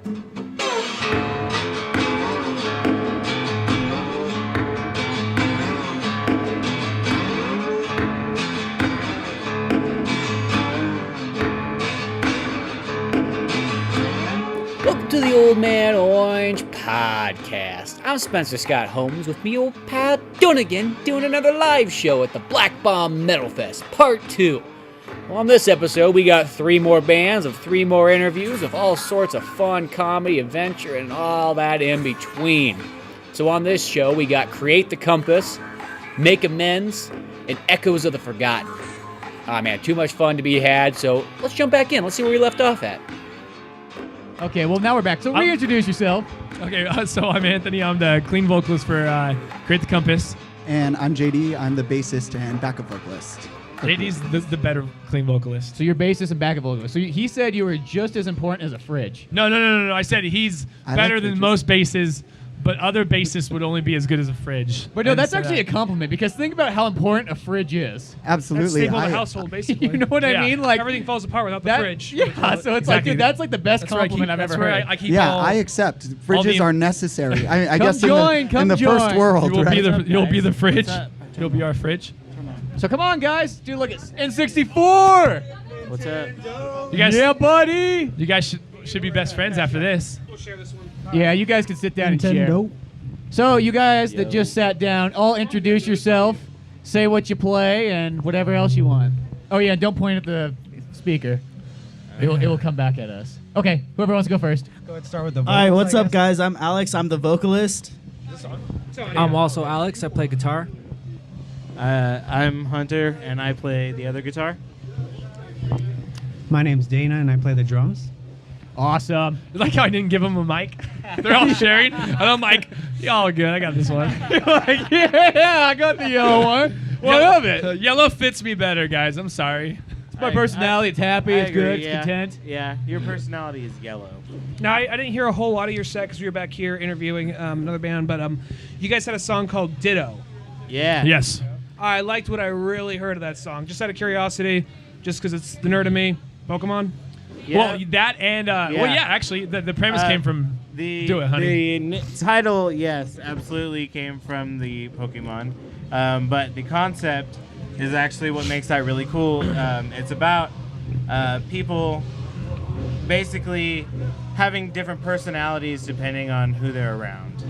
Welcome to the Old Man Orange Podcast. I'm Spencer Scott Holmes with me old pal Dunigan doing another live show at the Black Bomb Metal Fest Part 2. Well, on this episode, we got 3 more bands of 3 more interviews of all sorts of fun, comedy, adventure, and all that in between. So on this show, we got Create the Compass, Make Amends, and Echoes of the Forgotten. Ah man, too much fun to be had, so let's jump back in. Let's see where we left off at. Okay, well, now we're back. So reintroduce yourself. Okay, so I'm Anthony. I'm the clean vocalist for Create the Compass. And I'm JD. I'm the bassist and backup vocalist. JD's the better clean vocalist. So you're bassist and backup vocalist. So he said you were just as important as a fridge. No. I said he's better than most basses, but other bassists would only be as good as a fridge. But no, that's actually a compliment, because think about how important a fridge is. Absolutely. That's staple of the household, basically. You know what I mean? Like everything falls apart without the fridge. Yeah, so it's like, dude, that's like the best compliment I've ever heard. I keep I accept. Fridges are necessary. I guess in the first world, you'll right? be the fridge. You'll be our fridge. So come on, guys. Dude, look at N64. What's up? You guys, yeah, buddy. You guys should be best friends after this. We'll share this one. Yeah, you guys can sit down and share. So you guys that just sat down, all introduce yourself, say what you play, and whatever else you want. Oh yeah, don't point at the speaker. It will come back at us. Okay, whoever wants to go first. Go ahead and start with the vocals. All right, what's up, guys? I'm Alex. I'm the vocalist. I'm also Alex. I play guitar. I'm Hunter, and I play the other guitar. My name's Dana, and I play the drums. Awesome. Like how I didn't give them a mic. They're all sharing, and I'm like, y'all good. I got this one. You're like, yeah, I got the yellow one. What of it? Yellow fits me better, guys. I'm sorry. It's my personality. It's happy. It's good. It's content. Yeah, your personality is yellow. Now, I didn't hear a whole lot of your set because we were back here interviewing another band, but you guys had a song called Ditto. Yeah. Yes. I liked what I really heard of that song. Just out of curiosity, just because it's the nerd of me. Pokemon? Yeah. Well, that and, actually, the premise came from Do It, Honey. The title, yes, absolutely came from the Pokemon. But the concept is actually what makes that really cool. It's about people basically having different personalities depending on who they're around.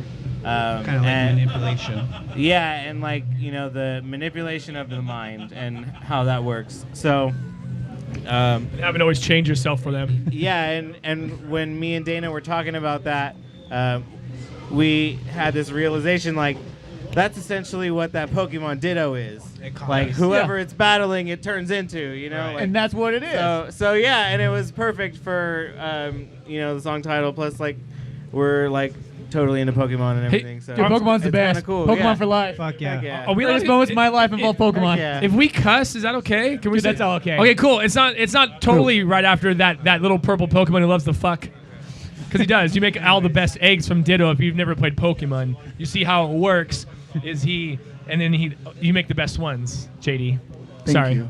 Kind of like manipulation. Yeah, and like, the manipulation of the mind and how that works. So... haven't always changed yourself for them. Yeah, and when me and Dana were talking about that, we had this realization, like, that's essentially what that Pokemon Ditto is. Like, whoever it's battling, it turns into, Right. Like, and that's what it is. So yeah, and it was perfect for, the song title, plus, like, we're, like, totally into Pokemon and everything. So dude, Pokemon's the best. Cool. Pokemon for life. Fuck yeah. Yeah. Are we Greatest moments of my life involve Pokemon. Yeah. If we cuss, is that okay? Can we Dude, that's all okay. Okay, cool. It's not totally right after that little purple Pokemon who loves to fuck. Because he does. You make all the best eggs from Ditto if you've never played Pokemon. You see how it works. You make the best ones, JD. Thank you.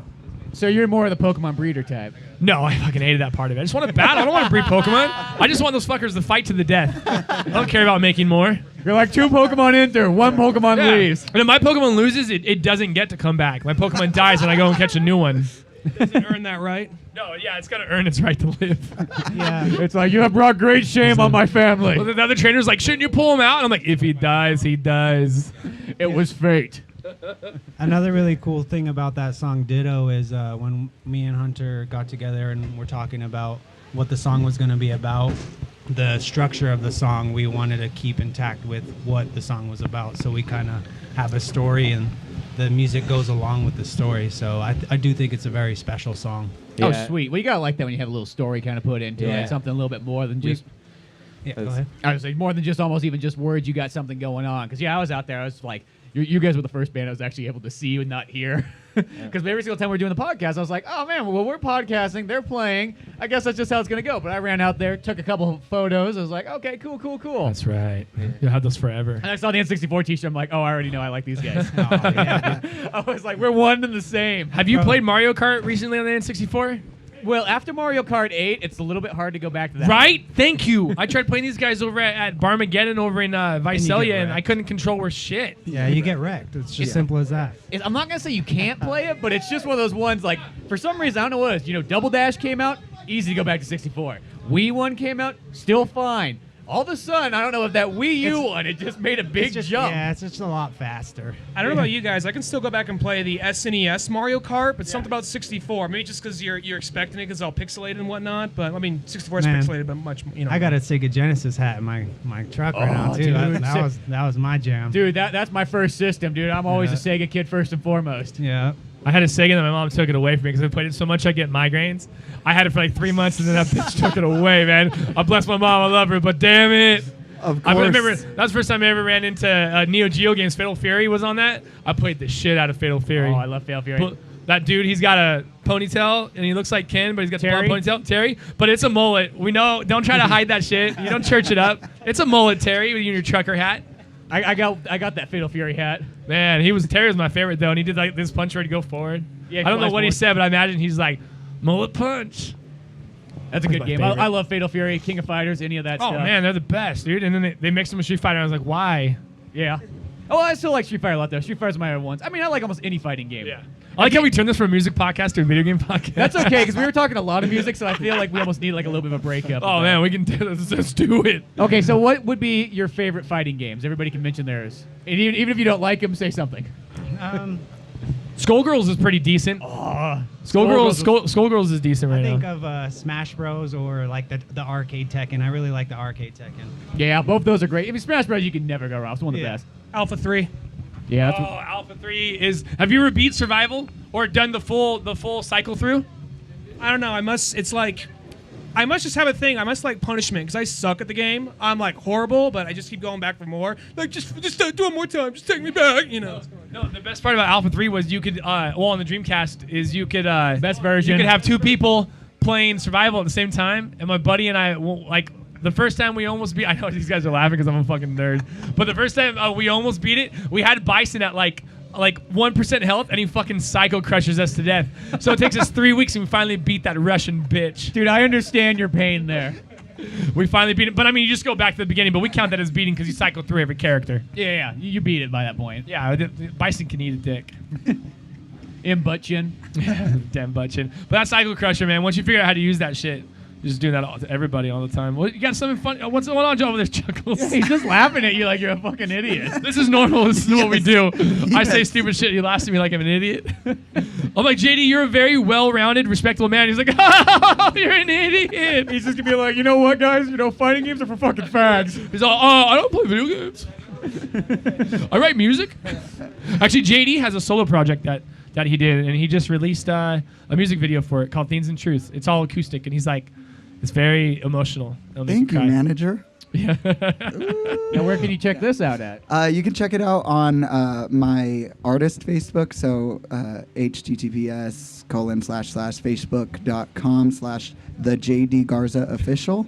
So you're more of the Pokemon breeder type. No, I fucking hated that part of it. I just want to battle. I don't want to breed Pokemon. I just want those fuckers to fight to the death. I don't care about making more. You're like 2 Pokemon enter, 1 Pokemon leaves. And if my Pokemon loses, it doesn't get to come back. My Pokemon dies and I go and catch a new one. Does it earn that right? No, yeah, it's got to earn its right to live. Yeah. It's like, you have brought great shame on my family. Well, the other trainer's like, shouldn't you pull him out? And I'm like, if he dies, he dies. It was fate. Another really cool thing about that song Ditto is when me and Hunter got together and we're talking about what the song was going to be about, the structure of the song we wanted to keep intact with what the song was about. So we kind of have a story and the music goes along with the story. So I do think it's a very special song. Yeah. Oh, sweet. Well, you got to like that when you have a little story kind of put into it. Something a little bit more than just... Yeah, go ahead. I was like, more than just almost even just words, you got something going on. Because, I was out there, I was like... You guys were the first band I was actually able to see and not hear. Because every single time we're doing the podcast, I was like, oh, man, well, we're podcasting. They're playing. I guess that's just how it's going to go. But I ran out there, took a couple of photos. I was like, okay, cool. That's right. You'll have those forever. And I saw the N64 t-shirt. I'm like, oh, I already know I like these guys. I was like, we're one and the same. Have you played Mario Kart recently on the N64? Well, after Mario Kart 8, it's a little bit hard to go back to that. Right? Thank you. I tried playing these guys over at Barmageddon over in Visalia, and I couldn't control worth shit. Yeah, you get wrecked. It's just simple as that. I'm not going to say you can't play it, but it's just one of those ones, like, for some reason, I don't know what it is. You know, Double Dash came out, easy to go back to 64. Wii one came out, still fine. All of a sudden, I don't know if that Wii U one, it just made a big jump. Yeah, it's just a lot faster. I don't know about you guys. I can still go back and play the SNES Mario Kart, but something about 64. Maybe just because you're expecting it because it's all pixelated and whatnot. But I mean, 64 is pixelated, but much. I got a Sega Genesis hat in my truck right now too. Dude. That was my jam. Dude, that's my first system, dude. I'm always a Sega kid first and foremost. Yeah. I had a Sega and my mom took it away from me because I played it so much I get migraines. I had it for like 3 months and then that bitch took it away, man. I bless my mom, I love her, but damn it. Of course. I remember that was the first time I ever ran into Neo Geo games. Fatal Fury was on that. I played the shit out of Fatal Fury. Oh, I love Fatal Fury. That dude, he's got a ponytail and he looks like Ken, but he's got the blonde ponytail. Terry, but it's a mullet. We know. Don't try to hide that shit. You don't church it up. It's a mullet, Terry, with your trucker hat. I got that Fatal Fury hat. Man, Terry was my favorite though, and he did like this punch where he'd go forward. Yeah, I don't know what forward. he said, but I imagine he's like mullet punch. That's a good game. I love Fatal Fury, King of Fighters, any of that stuff. Oh man, they're the best, dude. And then they mixed them with Street Fighter. And I was like, why? Yeah. Oh, I still like Street Fighter a lot though. Street Fighter's my other ones. I mean, I like almost any fighting game. Yeah. I like how we turned this from a music podcast to a video game podcast. That's okay because we were talking a lot of music, so I feel like we almost need like a little bit of a breakup. Oh man, we can let's do it. Okay, so what would be your favorite fighting games? Everybody can mention theirs. And even if you don't like them, say something. Skullgirls is pretty decent. Skullgirls is decent right I think now. of Smash Bros. Or like the arcade Tekken. I really like the arcade Tekken. Yeah, both those are great. I mean, Smash Bros. You can never go wrong. It's one of the best. Alpha 3. Yeah. Alpha 3 is. Have you ever beat Survival or done the full cycle through? I don't know. I must just have a thing. I must like punishment because I suck at the game. I'm like horrible, but I just keep going back for more. Like just do it one more time. Just take me back. You know. No, the best part about Alpha 3 was you could, on the Dreamcast, is you could, best version. You could have two people playing Survival at the same time. And my buddy and I, like, the first time we almost beat, I know these guys are laughing because I'm a fucking nerd, but the first time we almost beat it, we had Bison at like 1% health, and he fucking psycho crushes us to death. So it takes us 3 weeks, and we finally beat that Russian bitch. Dude, I understand your pain there. We finally beat it, but I mean, you just go back to the beginning, but we count that as beating because you cycle through every character. Yeah, you beat it by that point. Yeah, Bison can eat a dick. In butt chin. Damn butt chin. But that cycle crusher, man, once you figure out how to use that shit, you're just doing that to everybody all the time. Well, you got something funny? What's going on, Joe, over there, Chuckles? He's just laughing at you like you're a fucking idiot. This is normal. This is what we do. I say stupid shit. He laughs at me like I'm an idiot. I'm like, JD, you're a very well-rounded, respectable man. He's like, oh, you're an idiot. He's just gonna be like, you know what, guys? You know, fighting games are for fucking fags. He's all, I don't play video games. I write music. Actually, JD has a solo project that he did, and he just released a music video for it called Things and Truth. It's all acoustic, and he's like, it's very emotional. Thank you, manager. Yeah. Now, where can you check this out at? You can check it out on my artist Facebook. So https://facebook.com/the JD Garza official.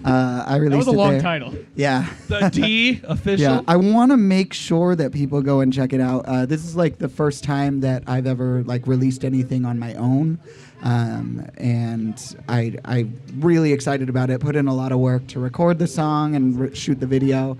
I released that was a long there. title. Yeah. The D official. Yeah, I want to make sure that people go and check it out. This is like the first time that I've ever like released anything on my own. And I'm really excited about it. Put in a lot of work to record the song and shoot the video.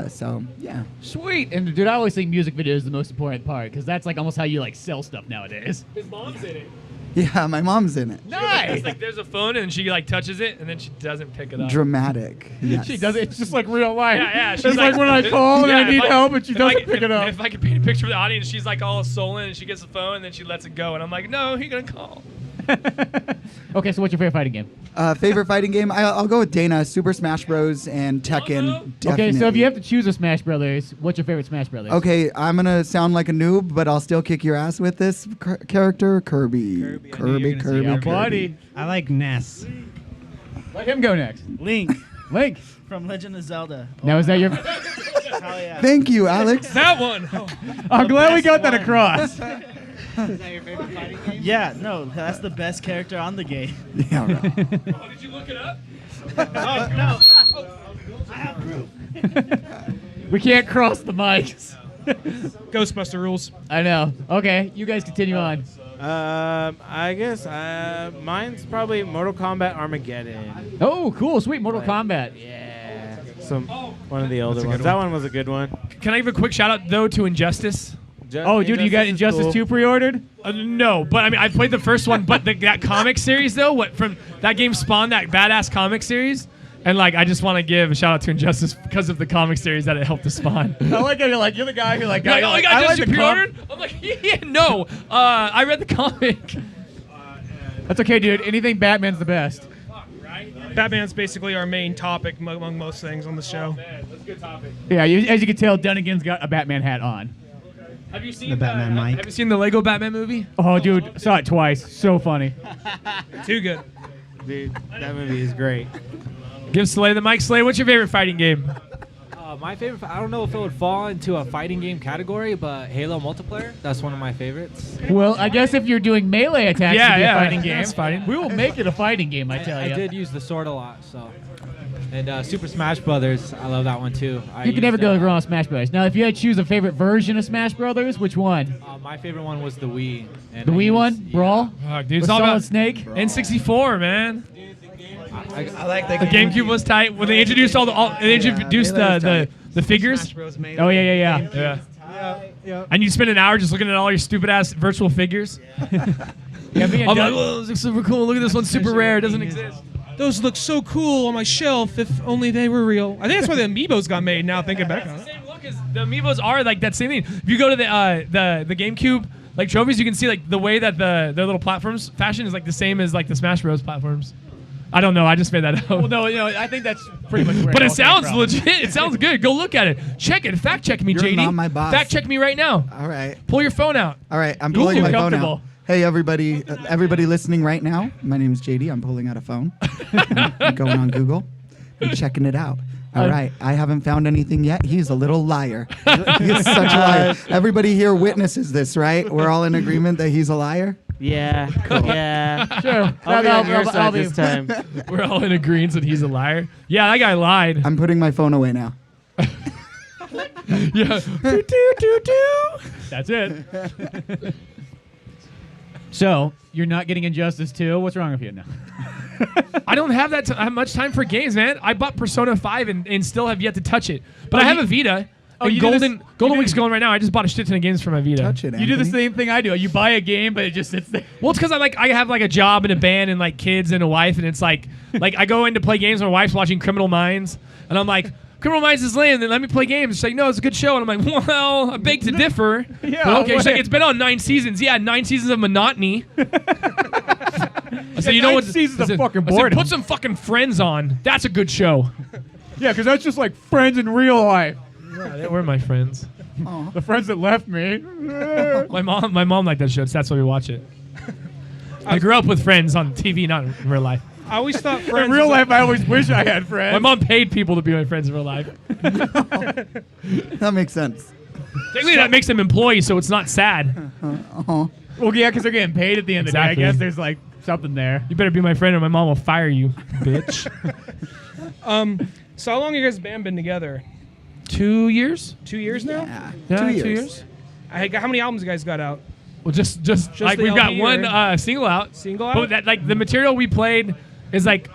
So yeah. Sweet. And dude, I always think music video is the most important part because that's like almost how you like sell stuff nowadays. His mom's in it. Yeah, my mom's in it. Nice. It's like there's a phone and she like touches it and then she doesn't pick it up. Dramatic. Yes. She does it. It's just like real life. Yeah. It's like when I call and I need help and she doesn't pick it up. If I could paint a picture for the audience, she's like all sullen and she gets the phone and then she lets it go and I'm like, no, he's gonna call. Okay, so what's your favorite fighting game? Favorite fighting game? I'll go with Dana. Super Smash Bros. And Tekken. Okay, so if you have to choose a Smash Brothers, what's your favorite Smash Brothers? Okay, I'm gonna sound like a noob, but I'll still kick your ass with this character, Kirby. Kirby. Yeah, buddy. I like Ness. Let him go next. Link Link. from Legend of Zelda. Now, is that your... Hell yeah. Thank you, Alex. That one. I'm glad we got that across. Is that your favorite fighting game? Yeah, no, that's the best character on the game. Yeah, right. Oh, did you look it up? Oh, no. I have proof. We can't cross the mics. Ghostbuster rules. I know. Okay, you guys continue on. I guess mine's probably Mortal Kombat Armageddon. Oh, cool, sweet, Mortal Like, Kombat. Yeah. One of the older ones. That one was a good one. Can I give a quick shout out though to Injustice? Oh, dude, you got Injustice cool. 2 pre-ordered? No, but I mean, I played the first one, but that comic series though, what from that game spawned that badass comic series, and like I just want to give a shout out to Injustice because of the comic series that it helped to spawn. I like how you're the guy who like, You're like, oh, you got I like Injustice the pre-ordered? I'm like, yeah, no, I read the comic. That's okay, dude. Anything Batman's the best. Batman's basically our main topic among most things on the show. That's a good topic. Yeah, as you can tell, Dunigan's got a Batman hat on. Have you seen The Batman mic. Have you seen the Lego Batman movie? Oh, dude, saw it twice. So funny. Too good. Dude, that movie is great. Give Slay the mic. Slay, what's your favorite fighting game? My favorite, I don't know if it would fall into a fighting game category, but Halo multiplayer, that's one of my favorites. Well, I guess if you're doing melee attacks Yeah, to be yeah, a fighting game, that's fighting. we will make it a fighting game, I tell you. I did use the sword a lot, so. And Super Smash Brothers, I love that one too. You can never go wrong with Smash Brothers. Now, if you had to choose a favorite version of Smash Brothers, which one? My favorite one was the Wii. And The I Wii used- one? yeah. Brawl? Oh, dude, With it's all Solid about Snake? N64, man. I like The GameCube was tight when they introduced they introduced the figures. Oh, yeah. Yeah. And you spend an hour just looking at all your stupid ass virtual figures. Yeah, me and I'm Doug- like, oh, this looks super cool. Look at this one, super rare. It doesn't exist. Those look so cool on my shelf. If only they were real. I think that's why the Amiibos got made. Now thinking back on it. Same look as the Amiibos are like that same thing. If you go to the GameCube like trophies, you can see like the way that their little platforms fashion is like the same as like the Smash Bros. Platforms. I don't know. I just made that up. Well, no, I think that's pretty much where But all it came sounds from. legit. It sounds good. Go look at it. Check it. Fact check me, You're JD. not my boss. Fact check me right now. All right. Pull your phone out. All right. I'm You pulling look my phone comfortable. out. Hey, everybody listening right now. My name is JD. I'm pulling out a phone. I'm going on Google and checking it out. All right. I haven't found anything yet. He's a little liar. He's such a liar. Everybody here witnesses this, right? We're all in agreement that he's a liar? Yeah. Yeah. Sure. I'll be I'll- on your I'll- side I'll be- this time. We're all in agreement that he's a liar. Yeah, that guy lied. I'm putting my phone away now. Yeah. That's it. So, you're not getting Injustice 2. What's wrong with you now? I don't have that much time for games, man. I bought Persona 5 and still have yet to touch it. But I have a Vita. Oh, and you do this- Golden Week's going right now. I just bought a shit ton of games for my Vita. Touch it, You do the Anthony. same thing I do. You buy a game, but it just sits there. Well, it's because I have like a job and a band and like kids and a wife, and it's like I go in to play games. My wife's watching Criminal Minds, and I'm like, Criminal Minds is lame. Then let me play games. She's like, no, it's a good show, and I'm like, well, I beg to differ. Yeah, But okay. She's what- like, it's been on 9 seasons. Yeah, 9 seasons of monotony. I said, you know 9 what? seasons I of said- fucking I said, boredom. put some fucking Friends on. That's a good show. Yeah, because that's just like friends in real life. Yeah, they were my friends. The friends that left me. My mom liked that show. So that's why we watch it. I grew up with Friends on TV, not in real life. I always thought Friends In real was life, I always wish I had friends. My mom paid people to be my friends in real life. That makes sense. Technically, that makes them employees, so it's not sad. Uh-huh. Well, yeah, because they're getting paid at the end Exactly. of the day. I guess there's like something there. You better be my friend or my mom will fire you, bitch. So how long have you guys' band been together? 2 years? 2 years now? Yeah, 2 2 years. years. How many albums you guys got out? Well, just like the we've got LP one or- single out. Single But out? that, like the material we played is like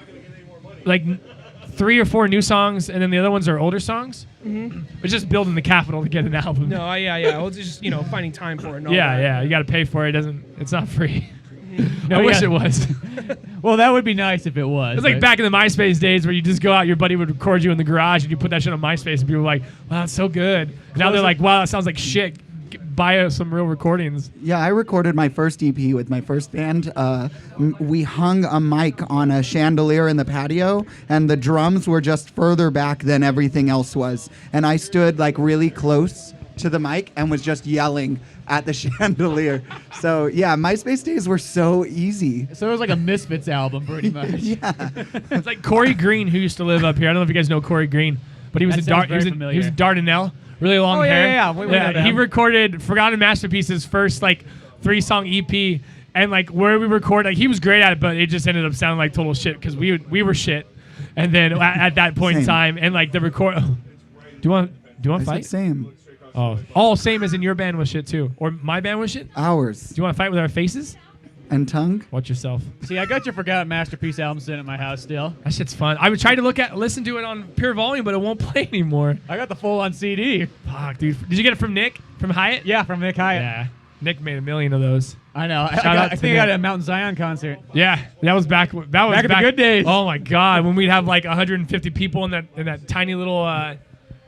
3 or 4 new songs, and then the other ones are older songs. Mm-hmm. It's just building the capital to get an album. No, yeah. Well, it's just finding time for it. And all Yeah, that. yeah. You got to pay for it. It's not free. No, I wish yeah. it was. Well, that would be nice if it was. It's like but- back in the MySpace days where you just go out, your buddy would record you in the garage, and you put that shit on MySpace, and people were like, "Wow, that's so good." And now they're like, "Wow, that sounds like shit." Buy us some real recordings. Yeah, I recorded my first EP with my first band. We hung a mic on a chandelier in the patio, and the drums were just further back than everything else was. And I stood like really close to the mic and was just yelling at the chandelier. So yeah, MySpace days were so easy. So it was like a Misfits album, pretty much. Yeah. It's like Corey Green, who used to live up here. I don't know if you guys know Corey Green, but he was That in sounds he was very in familiar. Dardanelle. Really long Oh, yeah, hair. yeah, yeah. We know them. He recorded Forgotten Masterpieces' first like 3-song EP, and like where we record, like he was great at it, but it just ended up sounding like total shit because we were shit. And then at that point in Same. time, and like the record. Do you want to I said fight? same. Oh, same as in your band with shit too, or my band with shit. Ours. Do you want to fight with our faces? And tongue? Watch yourself. See, I got your Forgotten Masterpiece album sitting at my house still. That shit's fun. I would try to listen to it on pure volume, but it won't play anymore. I got the full-on CD. Fuck, dude. Did you get it from Nick? From Hyatt? Yeah, from Nick Hyatt. Yeah. Nick made 1 million of those. I know. Shout out I to think I got Nick. it at Mountain Zion concert. Yeah, that was back. That was Back in the good days. Oh my god, when we'd have like 150 people in that tiny little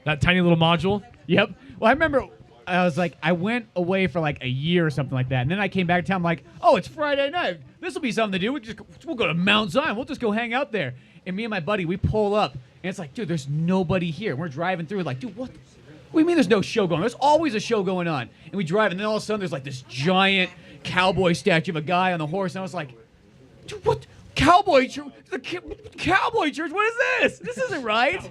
module. Yep. Well, I remember I was like, I went away for like a year or something like that, and then I came back to town. I'm like, oh, it's Friday night. This will be something to do. We'll go to Mount Zion. We'll just go hang out there. And me and my buddy, we pull up, and it's like, dude, there's nobody here. We're driving through, like, dude, what do you mean there's no show going on? There's always a show going on. And we drive, and then all of a sudden there's like this giant cowboy statue of a guy on the horse, and I was like, dude, what? Cowboy church? Cowboy church? What is this? This isn't right.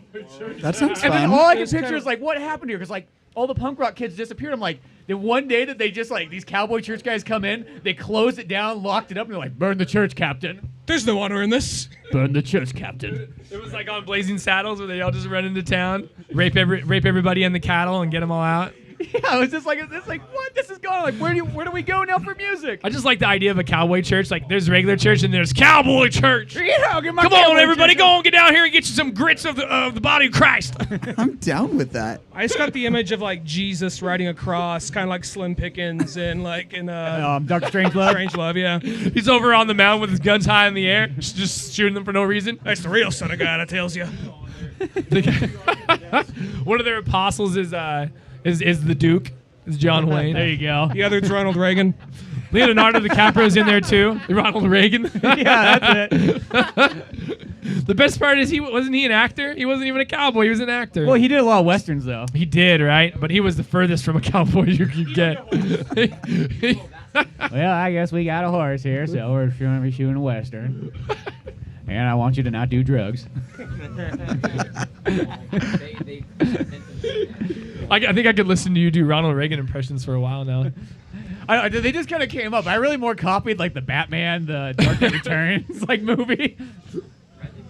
That sounds And then fun. all I can picture is like, what happened here? Because like all the punk rock kids disappeared. I'm like, then one day that they just like these cowboy church guys come in, they closed it down, locked it up, and they're like, burn the church, Captain. There's no honor in this. Burn the church, Captain. It was like on Blazing Saddles where they all just run into town, rape everybody and the cattle, and get them all out. Yeah, it was just like, it's like, what? This is going on. Like, where do we go now for music? I just like the idea of a cowboy church. Like, there's regular church and there's cowboy church. Yeah, get my Come on, cowboy everybody, church. go on, get down here and get you some grits of the body of Christ. I'm down with that. I just got the image of like Jesus riding a cross, kind of like Slim Pickens and like in Dr. Strangelove. Strangelove, yeah. He's over on the mountain with his guns high in the air, just shooting them for no reason. That's the real son of God, I tells you. One of their apostles is the Duke. Is John Wayne. There you go. The other's Ronald Reagan. Leonardo DiCaprio's in there too. Ronald Reagan. Yeah, that's it. The best part is wasn't he an actor? He wasn't even a cowboy. He was an actor. Well, he did a lot of westerns though. He did, right? But he was the furthest from a cowboy you could get. Well, I guess we got a horse here, so we're going to be shooting a western. And I want you to not do drugs. I think I could listen to you do Ronald Reagan impressions for a while now. They just kind of came up. I really more copied like the Batman, the Dark Knight Returns like movie.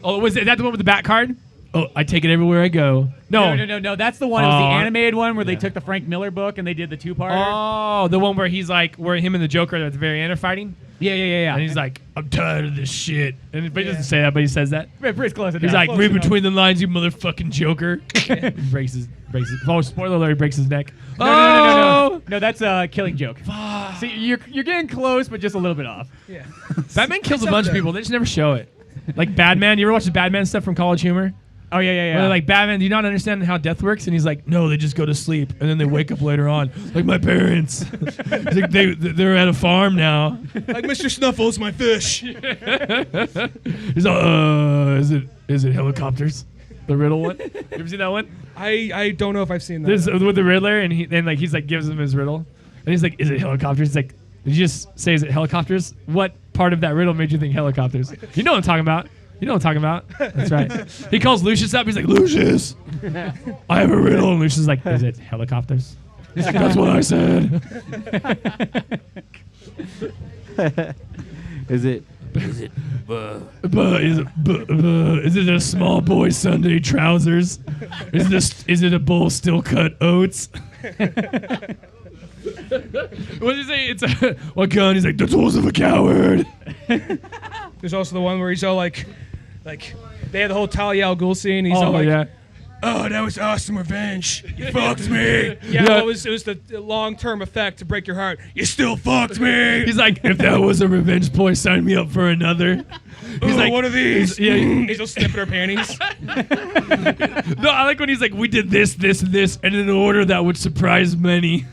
Oh, is that the one with the bat card? Oh, I take it everywhere I go. No. That's the one. It was the animated one where they took the Frank Miller book and they did the two-parter. Oh, the one where he's like, where him and the Joker at the very end are fighting. Yeah. And he's like, I'm tired of this shit. But he doesn't say that, but he says that. Pretty close. He's like, read between the lines, you motherfucking Joker. breaks his. Oh, spoiler alert! He breaks his neck. No, that's a Killing Joke. See, you're getting close, but just a little bit off. Yeah. Batman kills a bunch of people. They just never show it. Like Batman. You ever watch the Batman stuff from College Humor? Oh yeah. Where they're like, Batman, do you not understand how death works? And he's like, no, they just go to sleep and then they wake up later on, like my parents. He's like, they're at a farm now. Like Mr. Snuffles, my fish. He's like, is it helicopters? The riddle one. You ever seen that one? I don't know if I've seen that. This with the Riddler, and he's like gives him his riddle, and he's like, is it helicopters? He's like, did you just say is it helicopters? What part of that riddle made you think helicopters? You know what I'm talking about. That's right. He calls Lucius up. He's like, Lucius, I have a riddle. And Lucius is like, is it helicopters? He's like, that's what I said. Is it a small boy Sunday trousers? Is it a bowl still cut oats? What did he say? It's a what gun? He's like, the tools of a coward. There's also the one where he's all like they had the whole Talia al Ghul scene. He's all like, yeah. oh, that was awesome revenge. You fucked me. Yeah, well, it was the long-term effect to break your heart. You still fucked me. He's like, if that was a revenge ploy, sign me up for another. He's like, what are these? He's all snipping her panties. No, I like when he's like, we did this, this, and this, and in an order that would surprise many.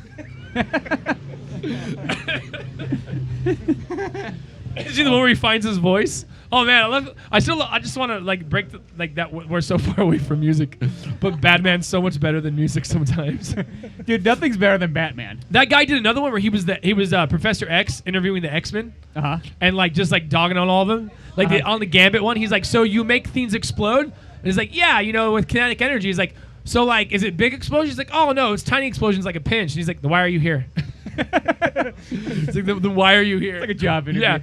Is he the one where he finds his voice? Oh man, I just want to like break that. We're so far away from music, but Batman's so much better than music sometimes. Dude, nothing's better than Batman. That guy did another one where he was Professor X interviewing the X-Men, and like just like dogging on all of them. Like on the Gambit one, he's like, so you make things explode? And he's like, yeah, with kinetic energy. He's like, so like, is it big explosions? He's like, oh no, it's tiny explosions like a pinch. And he's like, why are you here? It's like the why are you here? It's like a job interview. Yeah,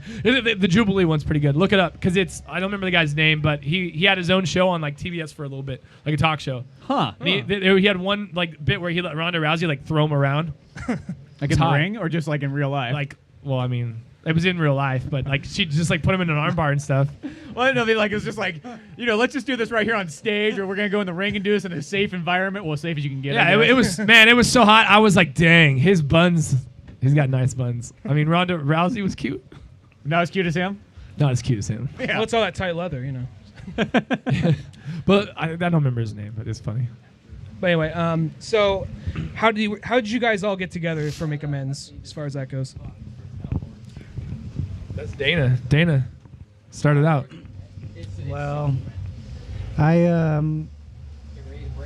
the Jubilee one's pretty good. Look it up because I don't remember the guy's name, but he had his own show on like TBS for a little bit, like a talk show. Huh. And he had one like bit where he let Ronda Rousey like throw him around. Like in the ring or just like in real life? Like, well, I mean, it was in real life, but like she just like put him in an armbar and stuff. Well, I don't know. It was just like, let's just do this right here on stage, or we're gonna go in the ring and do this in a safe environment. Well, as safe as you can get. Yeah, it was man, it was so hot. I was like, dang, his buns. He's got nice buns. I mean, Ronda Rousey was cute. Not as cute as him. Not as cute as him. Yeah. Well, it's all that tight leather, you know. But I don't remember his name, but it's funny. But anyway, so how did you guys all get together for Make Amends, as far as that goes? That's Dana. Dana started out. Well, I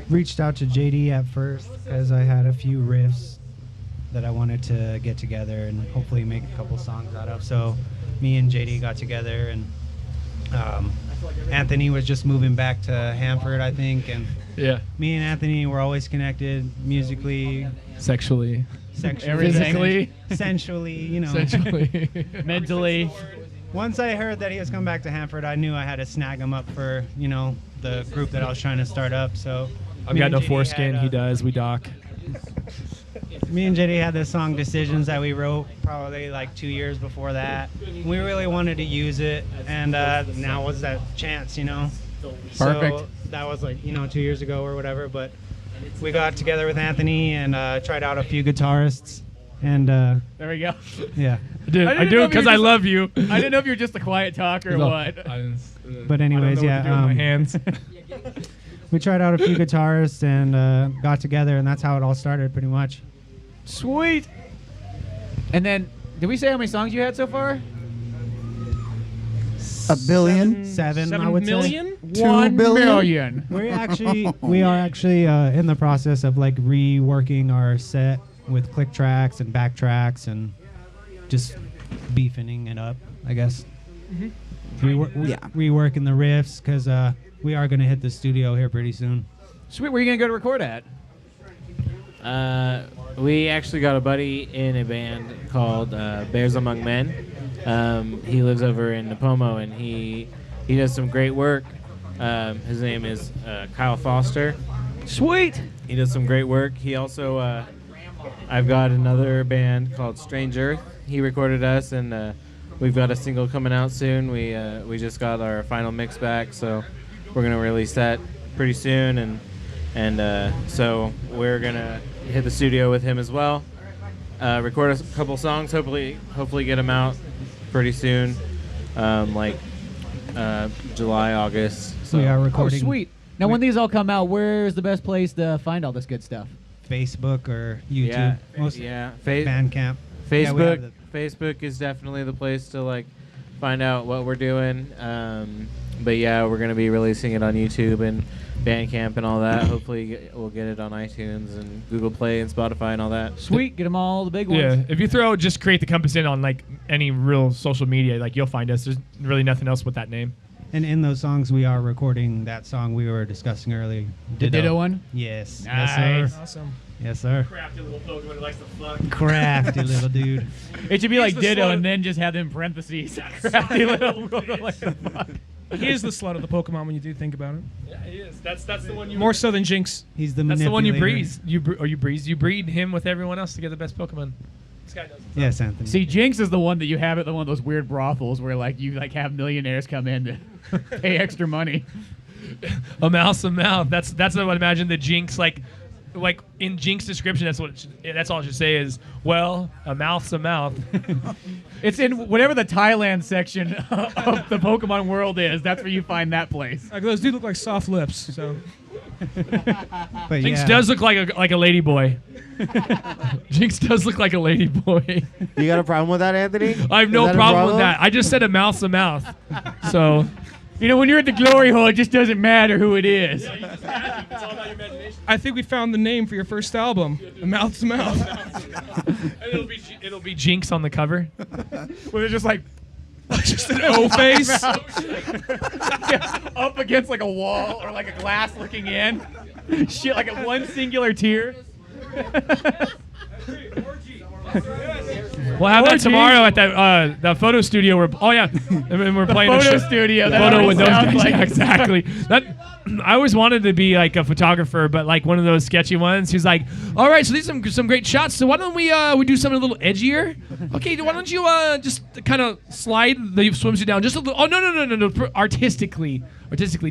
reached out to JD at first because I had a few riffs that I wanted to get together and hopefully make a couple songs out of. So me and JD got together, and Anthony was just moving back to Hanford, I think, and Yeah. me and Anthony were always connected musically, Sexually. Physically. sensually, Sexually. Mentally. Once I heard that he was coming back to Hanford, I knew I had to snag him up for, the group that I was trying to start up. So I've me got and no JD foreskin. had, He does. We dock. Me and JD had this song Decisions that we wrote probably like 2 years before that. We really wanted to use it, and now was that chance, Perfect. So that was like, 2 years ago or whatever, but we got together with Anthony and tried out a few guitarists, and There we go. yeah. I do because I love you. I didn't know if you were just a quiet talker or what. But anyways, I don't know what to do with my hands. we tried out a few guitarists and got together, and that's how it all started pretty much. Sweet. And then, did we say how many songs you had so far? A billion. Seven, I would say. million? 2 billion. We are actually in the process of like reworking our set with click tracks and backtracks and just beefing it up, I guess. Reworking the riffs because we are gonna hit the studio here pretty soon. Sweet. Where are you going to go to record at? We actually got a buddy in a band called Bears Among Men. He lives over in Napomo, and he does some great work. His name is Kyle Foster. Sweet. He does some great work. He also, I've got another band called Strange Earth. He recorded us, and we've got a single coming out soon. We just got our final mix back, so we're gonna release that pretty soon, and so we're gonna hit the studio with him as well. Record a couple songs, hopefully get them out pretty soon, like July, August. So. We are Oh, recording. sweet. Now, when these all come out, where's the best place to find all this good stuff? Facebook or YouTube. Bandcamp. Yeah, we have Facebook is definitely the place to like find out what we're doing. But yeah, we're gonna be releasing it on YouTube and Bandcamp and all that. Hopefully, we'll get it on iTunes and Google Play and Spotify and all that. Sweet. Get them all, the big ones. Yeah, if you throw just Create the Compass in on like any real social media, like you'll find us. There's really nothing else with that name. And in those songs, we are recording that song we were discussing earlier. The Ditto one? Yes. Nice. Yes, sir. Awesome. Yes, sir. Crafty little Pokemon who likes to fuck. Crafty little dude. It should be like the Ditto slut and then just have them in parentheses. Crafty little like the fuck. He is the slut of the Pokemon when you do think about it. Yeah, he is. That's the one you. More so than Jinx. He's the That's the one you manipulator. breed. You breed him with everyone else to get the best Pokemon. This guy does. Yes, Anthony. See, Jinx is the one that you have at one of those weird brothels where like you like have millionaires come in to pay extra money. A mouth's a mouth. That's what I imagine the Jinx like in Jinx description. That's all it should say is a mouth's a mouth. It's in whatever the Thailand section of the Pokemon world is. That's where you find that place. Like those do look like soft lips. So But Jinx yeah. does look like a lady boy. Jinx does look like a lady boy. You got a problem with that, Anthony? I have no problem with that. I just said a mouth's a mouth. So. You know, when you're at the glory hole, it just doesn't matter who it is. It's all about your imagination. I think we found the name for your first album. The Mouth to Mouth. And it'll be Jinx on the cover. Where they're just like Just an O face. yeah, up against like a wall or like a glass looking in. Shit, like a one singular tear. We'll have that Orgy. tomorrow at the photo studio. And we're playing photo a show. studio. That Photo already with those sounds guys. like Yeah, exactly. I always wanted to be like a photographer, but like one of those sketchy ones. He's like, "All right, so these are some great shots. So why don't we do something a little edgier? Okay, why don't you just kind of slide the swimsuit down just a little? Oh no, artistically,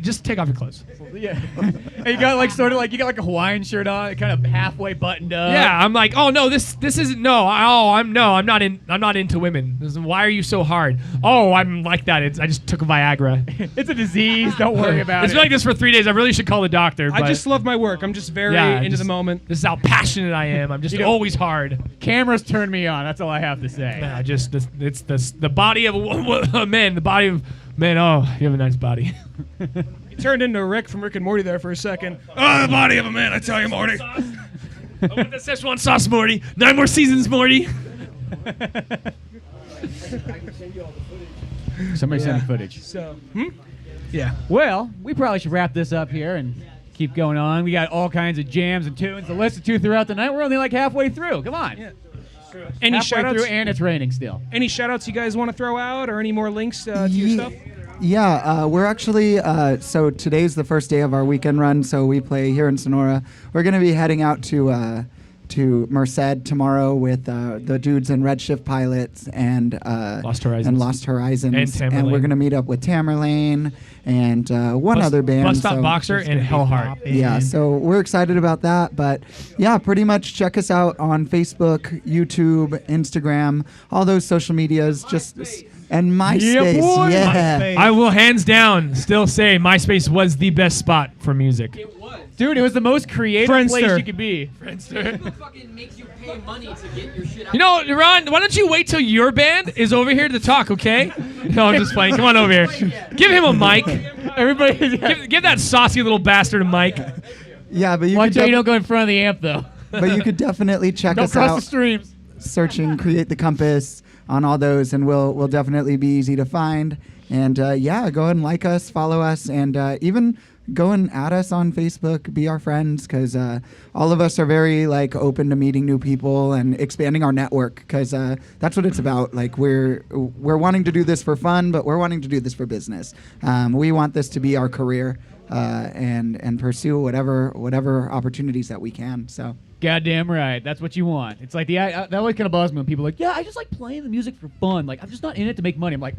just take off your clothes. Yeah. And you got like sort of like you got like a Hawaiian shirt on, kind of halfway buttoned up. Yeah, I'm like, oh no, this isn't I'm not into women. Why are you so hard? Oh, I'm like that. I just took a Viagra. It's a disease. Don't worry about It's it. been like this for 3 days. I really should call the doctor. I but just love my work. I'm just very into the moment. This is how passionate I am. I'm just always hard. Cameras turn me on. That's all I have to say. Yeah, it's the body of a man. The body of man. Oh, you have a nice body. You turned into Rick from Rick and Morty there for a second. Oh, the body of a man, I tell you, Morty. I want the Szechuan sauce, Morty. 9 more seasons, Morty. Somebody send me footage. So, Yeah. Well, we probably should wrap this up here and keep going on. We got all kinds of jams and tunes to listen to throughout the night. We're only like halfway through. Come on. Yeah. Any Halfway shout outs? through and it's raining still. Any shout outs you guys want to throw out or any more links to your stuff? Yeah, we're actually, so today's the first day of our weekend run, so we play here in Sonora. We're going to be heading out to Merced tomorrow with the dudes in Redshift Pilots and Lost Horizons. And Lost Horizons. And Tamerlane. And we're going to meet up with Tamerlane and one other band. Bus Stop so- Boxer and Hellheart. Yeah, so we're excited about that. But yeah, pretty much check us out on Facebook, YouTube, Instagram, all those social medias. And MySpace. boy. Yeah. I will hands down still say MySpace was the best spot for music. Dude, it was the most creative place Friendster. you could be. fucking makes you pay money to get your shit out. You know, Ron, why don't you wait till your band is over here to talk, okay? No, I'm just playing. Come on over here. Give him a mic. Everybody, Give that saucy little bastard a mic. Yeah, but you watch could out you don't go in front of the amp though. but you could definitely check Don't us cross out. the streams. Searching Create the Compass on all those, and we'll definitely be easy to find. And yeah, go ahead and like us, follow us, and even go and add us on Facebook, be our friends, because all of us are very like open to meeting new people and expanding our network, because that's what it's about. Like we're wanting to do this for fun, but we're wanting to do this for business. We want this to be our career and pursue whatever opportunities that we can. So. Goddamn right. That's what you want. It's like that always kind of bothers me when people are like, yeah, I just like playing the music for fun. Like I'm just not in it to make money. I'm like,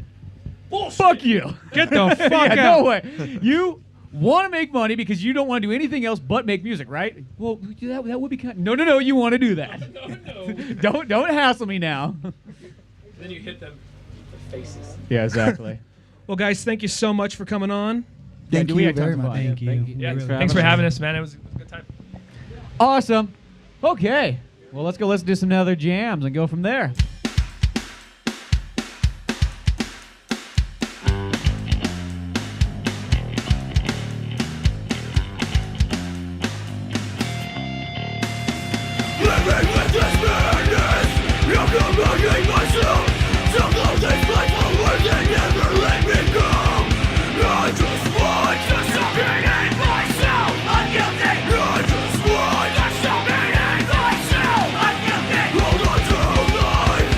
bullshit. Fuck you. Get the fuck Yeah, out. no way. You want to make money because you don't want to do anything else but make music, right? Well, that would be kind. No. You want to do that. No. don't hassle me now. Then you hit them faces. Yeah, exactly. Well, guys, thank you so much for coming on. Thank we you had tons very of much. fun. Thank you. Yeah, Really thanks for having us, man. It was a good time. Awesome. Okay. Well, let's go listen to some other jams and go from there. Hold on to life.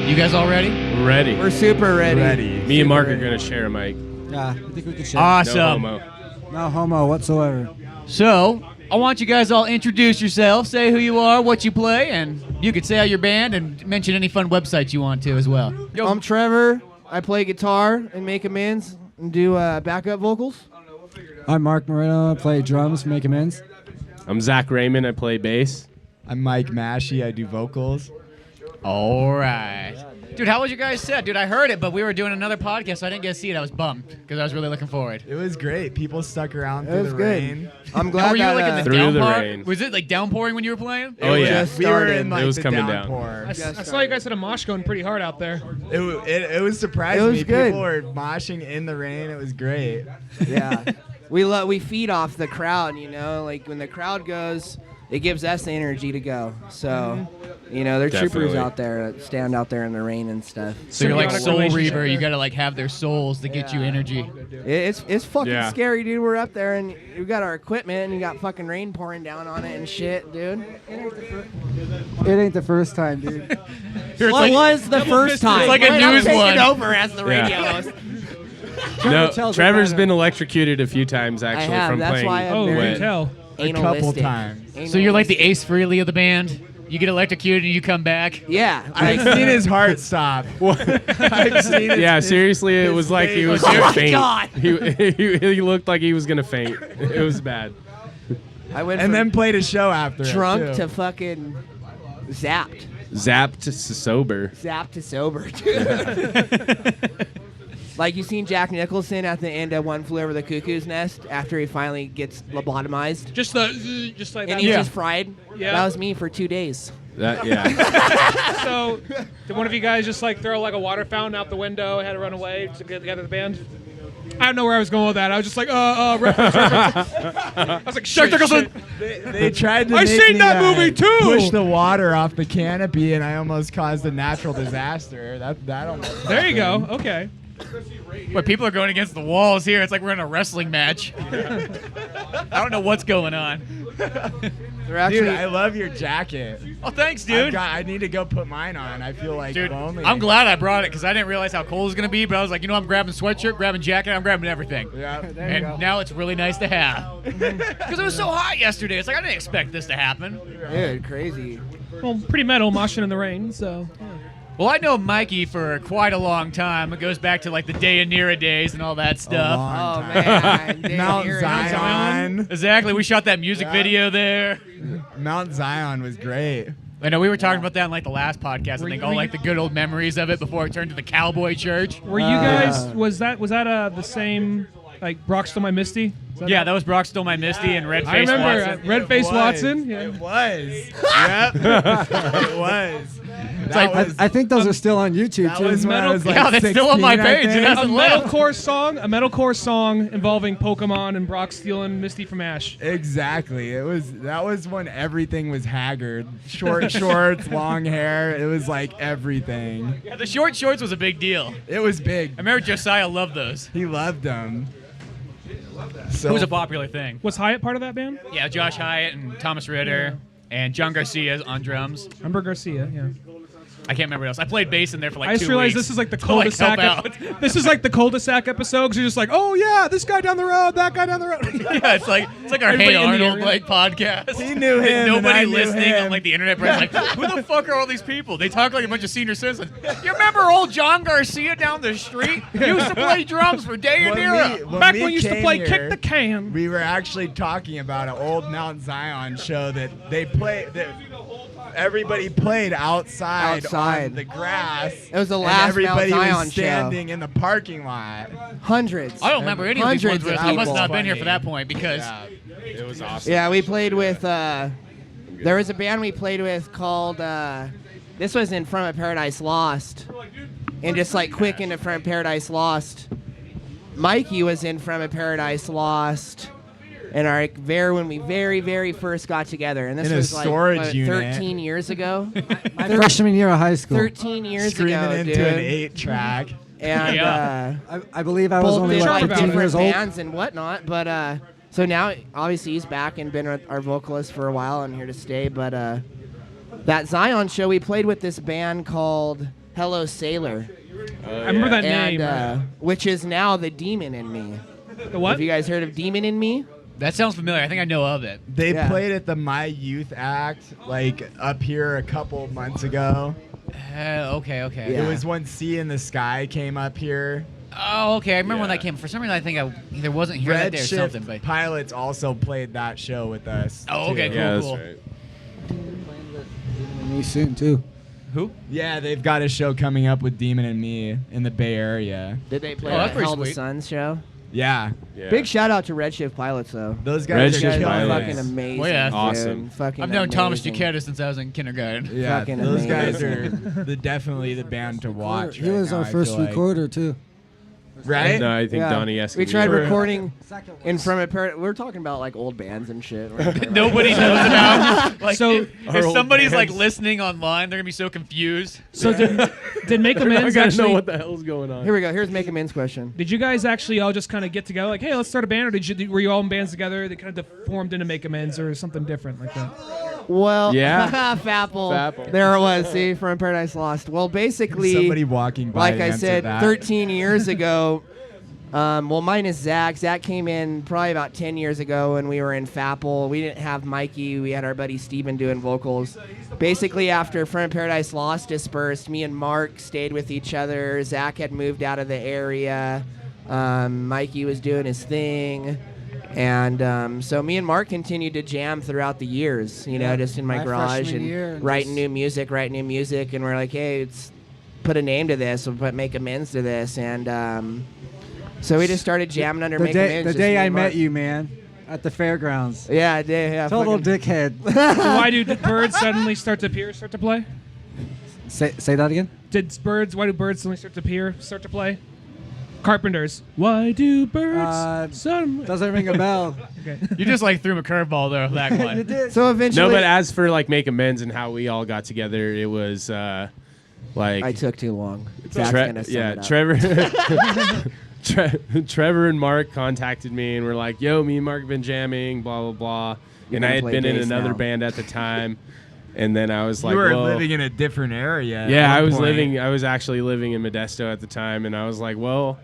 You guys all ready? We're ready. We're super ready. Me and Mark are going to share a mic. Yeah, I think we can share. Awesome. No homo. No homo whatsoever. So, I want you guys all introduce yourselves, say who you are, what you play, and you could say out your band and mention any fun websites you want to as well. I'm Trevor. I play guitar and make amends and do backup vocals. I'm Mark Moreno. I play drums, make amends. I'm Zach Raymond. I play bass. I'm Mike Massey. I do vocals. All right. Dude, how was your guys' set? Dude, I heard it, but we were doing another podcast, so I didn't get to see it. I was bummed because I was really looking forward. It was great. People stuck around It through was the good. rain. I'm glad Were you that, like in the Through the downpour? rain. Was it like downpouring when you were playing? Oh, yeah. just We were started. in like It was the coming down. downpour. I saw you guys had a mosh going pretty hard out there. It was surprising. It was me. good. People were moshing in the rain. It was great. Yeah. We feed off the crowd, you know, like when the crowd goes, it gives us the energy to go. So, you know, they're troopers Definitely. out there that stand out there in the rain and stuff. So you're like Symbiotic Soul relationship Reaver. You there. gotta like have their souls to get you energy. It's fucking Yeah. scary, dude. We're up there and we got our equipment and you got fucking rain pouring down on it and shit, dude. It ain't the first time, dude. It's What like, was the first it's time? like a Wait, I'm news taking one. over as the Yeah. radio host. No, tells Trevor's about been electrocuted a few times I actually have. from That's playing. why I'm Oh, very you can tell. A couple analistic. times. So you're like the Ace Frehley of the band. You get electrocuted and you come back. Yeah. I've seen his heart stop. I've seen his, Yeah, seriously, it was like he was Oh gonna my faint. God. He looked like he was gonna faint. It was bad. I went and from then played a show after drunk it, too. to fucking zapped. Zapped to sober. Zapped to sober, dude. Like you seen Jack Nicholson at the end of One Flew Over the Cuckoo's Nest after he finally gets lobotomized. Just like And that. he's just fried. Yeah. That was me for 2 days. That yeah. So, did one of you guys just like throw like a water fountain out the window and had to run away to get together the band? I don't know where I was going with that. I was just like, reference. I was like, Jack Nicholson. They tried to I make seen me, that movie, too. push the water off the canopy, and I almost caused a natural disaster. That almost. There you go. happened. Okay. But people are going against the walls here. It's like we're in a wrestling match. I don't know what's going on. They're actually, Dude, I love your jacket. Oh, thanks, dude. I need to go put mine on. I feel like Dude, lonely. I'm glad I brought it because I didn't realize how cold it was going to be. But I was like, you know, I'm grabbing sweatshirt, grabbing jacket, I'm grabbing everything. Yeah. And now it's really nice to have. Because it was so hot yesterday. It's like, I didn't expect this to happen. dude, crazy. Well, pretty metal, moshing in the rain. So. Yeah. Well, I know Mikey for quite a long time. It goes back to like the Day and Nera days and all that stuff. Oh, man. Damn, Mount you're- Zion. Exactly. We shot that music video there. Mount Zion was great. I know we were talking about that in like the last podcast. I think all like the good old memories of it before it turned to the cowboy church. Were you guys? Was that the same? Like Brock Stole My Misty? Yeah, that was Brock Stole My Misty and Red I Face remember Watson. Red Face was. Watson. Yeah. It was. Yep. It was. That was. I think those are still on YouTube, That too. was when I was like Yeah, that's still on my 16, I page. It think. hasn't A left. metalcore song involving Pokemon and Brock stealing Misty from Ash. Exactly. That was when everything was haggard. Short shorts, long hair. It was like everything. Yeah, the short shorts was a big deal. It was big. I remember Josiah loved those. He loved them. It was a popular thing. Was Hyatt part of that band? Yeah, Josh Hyatt and Thomas Ritter and John Garcia on drums. Humber Garcia, yeah. I can't remember what else. I played bass in there for like 2 I weeks. just realized this is like the to, like, cul-de-sac. help out. This is like the cul-de-sac episode. 'Cause you're just like, oh yeah, this guy down the road, that guy down the road. Yeah, it's like our Everybody Hey in the Arnold area. like podcast. He knew Like, him, and nobody I knew listening him. on like the internet. Like, who the fuck are all these people? They talk like a bunch of senior citizens. You remember old John Garcia down the street? He used to play drums for Day and Nera. Back we when we used to came play here, Kick the Can. We were actually talking about an old Mount Zion show that they played. That everybody played outside on the grass. It was the and last everybody Mount Zion was standing in the parking lot. Hundreds. I don't remember any of these ones. Hundreds of I must people. not have been here for that point because It was awesome. Yeah, we played with. There was a band we played with called. This was in front of Paradise Lost. And just like quick into From Paradise Lost. Mikey was in From a Paradise Lost. And when we very first got together, and this in was a like storage unit. 13 years ago. My freshman year of high school. 13 years Screaming ago, into dude. an 8-track. And I believe I was both only did, like like 15 different years old. bands and whatnot. But so now obviously he's back and been our vocalist for a while and here to stay. But that Zion show, we played with this band called Hello Sailor. I remember that and, name. which is now the Demon in Me. The what? Have you guys heard of Demon in Me? That sounds familiar. I think I know of it. They played at the My Youth Act, like up here a couple months ago. Okay. It was when Sea in the Sky came up here. Oh, okay. I remember when that came. For some reason, I think I either wasn't here that day or something. But Pilots also played that show with us. Oh, okay, too. cool. That's right. Me soon too. Who? Yeah, they've got a show coming up with Demon and Me in the Bay Area. Did they play that's the pretty Hell the sweet. Sun show? Yeah. Big shout out to Redshift Pilots though. Those guys Those are guys are killing fucking it. amazing. Well, yeah. dude. Awesome. Fucking I've known Thomas amazing. Ducata since I was in kindergarten. Yeah, Fucking those guys amazing. are definitely the band to watch. He was right our now, I first feel like. recorder too. Right? No, I think Yeah. Donnie Escondido. We tried recording in From a Paradise. We were talking about like old bands and shit. Nobody knows about. Like, So- if somebody's like listening online, they're gonna be so confused. So did Make I Amends gotta actually? know what the hell's going on. Here we go. Here's Make Amends question. Did you guys actually all just kind of get together, like, hey, let's start a band, or were you all in bands together that kind of formed into Make Amends or something different like that? Well, Yeah. Fapple. Fapple. There it was. See, From Paradise Lost. Well, basically, Somebody walking by like I answered said, that. 13 years ago. Well, mine is Zach. Zach came in probably about 10 years ago when we were in Fapple. We didn't have Mikey. We had our buddy Steven doing vocals. Basically, after From Paradise Lost dispersed, me and Mark stayed with each other. Zach had moved out of the area. Mikey was doing his thing. And so me and Mark continued to jam throughout the years, just in my garage freshman year and and writing just- new music. And we're like, hey, let's put a name to this. We'll Make Amends to this. And so we just started jamming under Make Amends. The just day me I and met Mark. you, man, at the fairgrounds. Yeah, yeah. Total fucking- dickhead. So why do birds suddenly start to play? Say that again. Why do birds suddenly start to play? Carpenters. Why do birds suddenly? Doesn't ring a bell. Okay. You just like threw him a curveball there with that one. You did. So eventually, No, but as for like Make Amends and how we all got together, it was like I took too long. Zach's gonna sum it up. Trevor. Trevor and Mark contacted me and were like, "Yo, me and Mark have been jamming, blah blah blah." And I had play been in bass another now. band at the time, and then I was like, You were well, living in a different area. at yeah, one I was point. I was actually living in Modesto at the time, and I was like, well,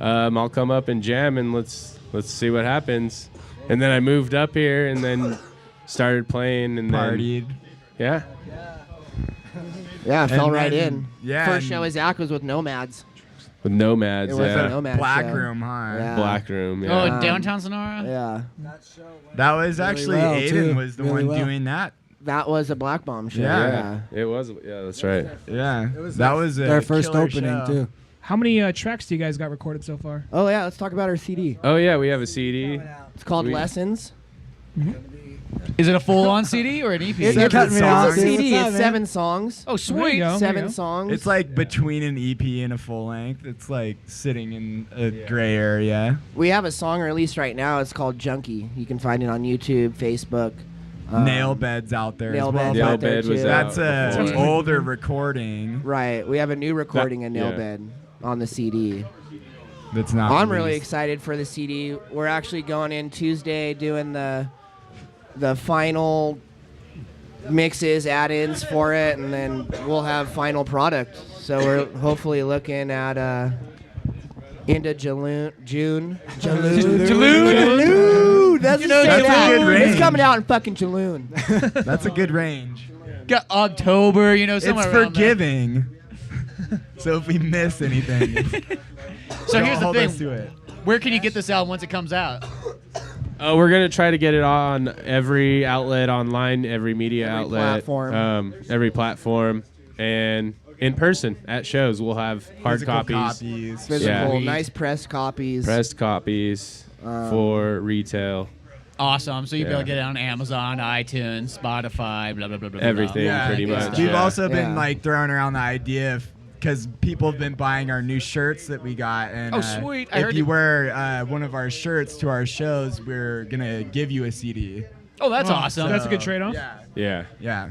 I'll come up and jam, and let's see what happens. And then I moved up here, and then started playing, and Partied. then yeah. Yeah, fell And right then- in. yeah, First and- show with Zach was with Nomads. With Nomads, It was yeah. a Nomad Black show. Room, huh? Yeah. Black Room, Oh, yeah. in downtown Sonora. Yeah, That was actually well, Aiden too. was the Really one well. doing that. that was a Black Bomb show. Yeah. It was, yeah, that's right. Yeah, that was a Their first killer opening show. too. How many tracks do you guys got recorded so far? Oh yeah, let's talk about our CD. Oh yeah, we have a CD. It's called We- Lessons. Is it a full-on CD or an EP? It's Seven a songs. CD. What's up, It's man? 7 songs. Oh, There you sweet. go. 7 songs. It's like between an EP and a full length. It's like sitting in a gray area. We have a song released right now. It's called Junkie. You can find it on YouTube, Facebook. Nail Bed's out there. Nail as well. Bed's Nail out there Bed was too. out. That's a before. older recording. Right. We have a new recording of Nail yeah. Bed on the CD. That's not. I'm really released. excited for the CD. We're actually going in Tuesday doing the final mixes, add-ins for it, and then we'll have final product. So we're hopefully looking at into June. June. That's That's a good range. It's coming out in fucking June. That's a good range. Got October, It's somewhere around there. forgiving. So if we miss anything, So don't here's the hold us thing. to it. Where can you get this album once it comes out? We're gonna try to get it on every outlet online, every media Every outlet, platform. every platform, and in person at shows. We'll have hard Physical copies, Physical, Yeah. nice press copies. pressed copies for retail, Awesome. So you'll be able to Yeah. get it on Amazon, iTunes, Spotify, blah, blah, blah, blah. everything Yeah, pretty yeah. much. We've yeah. also been Yeah. like throwing around the idea of because people have been buying our new shirts that we got. And, Oh, sweet. I if heard you it. wear one of our shirts to our shows, we're going to give you a CD. Oh, that's awesome. That's a good trade-off. Yeah. Yeah.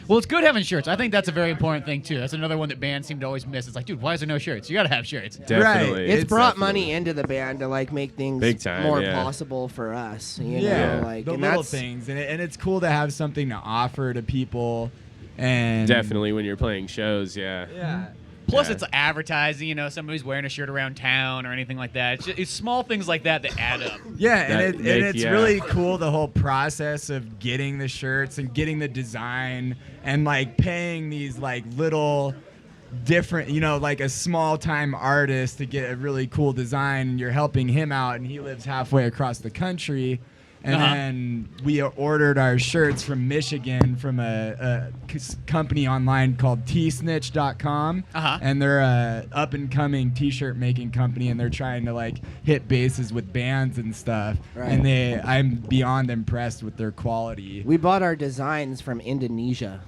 Well, it's good having shirts. I think that's a very important thing, too. That's another one that bands seem to always miss. It's like, dude, why is there no shirts? You got to have shirts. Definitely. It's brought money into the band to like make things Big time, more yeah. possible for us. You Yeah, know, like the and little that's things. And it's cool to have something to offer to people. And Definitely when you're playing shows, yeah. Yeah. Plus, Yeah. it's advertising, you know, somebody's wearing a shirt around town or anything like that. It's small things like that add up. Yeah, That and make- it's yeah. really cool, the whole process of getting the shirts and getting the design and like paying these like little different, you know, like a small time artist to get a really cool design, and you're helping him out, and he lives halfway across the country. And then we ordered our shirts from Michigan from a company online called tsnitch.com. And they're a up and coming t-shirt making company, and they're trying to like hit bases with bands and stuff. Right. And I'm beyond impressed with their quality. we bought our designs from Indonesia.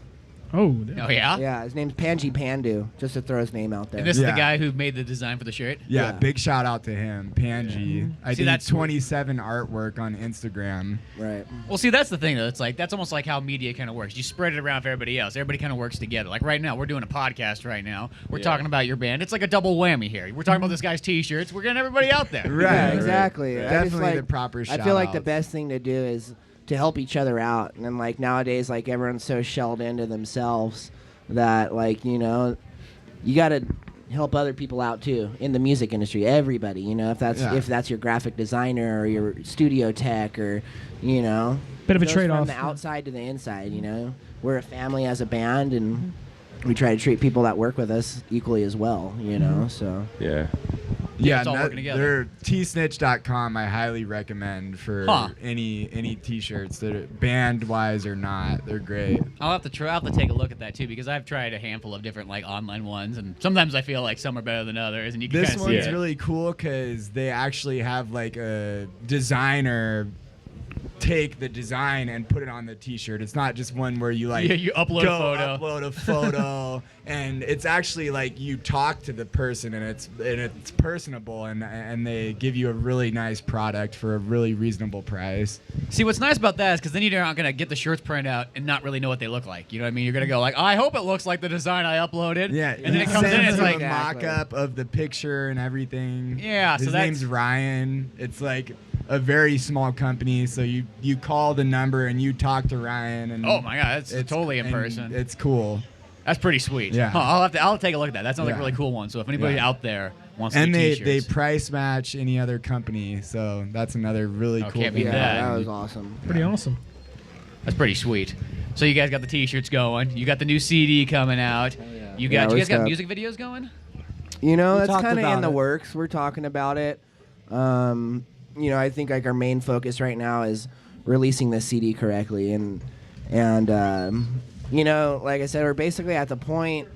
Oh, yeah? Yeah, his name's Panji Pandu, just to throw his name out there. And this is the guy who made the design for the shirt? Yeah, big shout out to him, Panji. I See, did that's 27 artwork on Instagram. Right. Well, see, that's the thing, though. It's like, that's almost like how media kind of works. You spread it around for everybody else. Everybody kind of works together. Like right now, we're doing a podcast right now. We're Yeah. talking about your band. It's like a double whammy here. We're talking about this guy's T-shirts. We're getting everybody out there. Yeah, exactly. I just, Definitely like, the proper I shout feel like the outs. best thing to do is to help each other out. And like nowadays, like everyone's so shelled into themselves that like, you know, you got to help other people out too in the music industry. Everybody, you know, if that's your graphic designer or your studio tech or, you know, Bit of a goes trade-off. from the outside to the inside. You know, we're a family as a band, and we try to treat people that work with us equally as well. You know, so Yeah. Yeah, it's all working together. tsnitch.com I highly recommend for any t-shirts that are band wise or not. They're great. I'll have to take a look at that too, because I've tried a handful of different like online ones, and sometimes I feel like some are better than others, and you can This kind of see one's it. really cool because they actually have like a designer take the design and put it on the t-shirt. It's not just one where you like Yeah, you upload a go photo. upload a photo and it's actually like you talk to the person, and it's personable, and they give you a really nice product for a really reasonable price. See, what's nice about that is because then you're not gonna get the shirts printed out and not really know what they look like. You know what I mean? You're gonna go like, I hope it looks like the design I uploaded. Yeah, and then it comes in, and it's you like a mock-up of the picture and everything. Yeah, so his that's- name's Ryan. It's like a very small company, so you call the number and you talk to Ryan. And Oh my God, it's totally in and person. It's cool. That's pretty sweet. Yeah. Huh, I'll take a look at that. That sounds like a Yeah. really cool one. So if anybody Yeah. out there wants to And get they t-shirts, price match any other company, so that's another really cool can't beat thing. that. that was awesome. Pretty awesome. that's pretty sweet. So you guys got the t-shirts going. You got the new CD coming out. You Yeah, got we're you guys got stoked. music videos going? You know, We that's talked kind of about in the it. works. We're talking about it. You know, I think like our main focus right now is releasing the CD correctly, and you know, like I said, we're basically at the point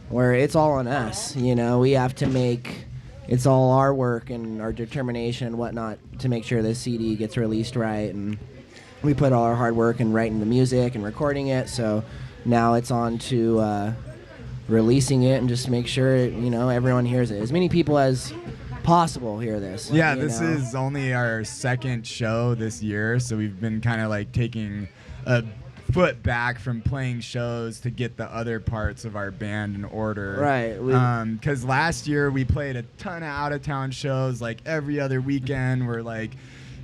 where it's all on us. You know, we have to make it's all our work and our determination and whatnot to make sure this CD gets released right, and we put all our hard work in writing the music and recording it. So now it's on to releasing it and just make sure, you know, everyone hears it. As many people as possible hear this. Yeah, you this know? is only our second show this year, so we've been kind of like taking a foot back from playing shows to get the other parts of our band in order. Right, we- Because last year we played a ton of out-of-town shows, like every other weekend. We're like,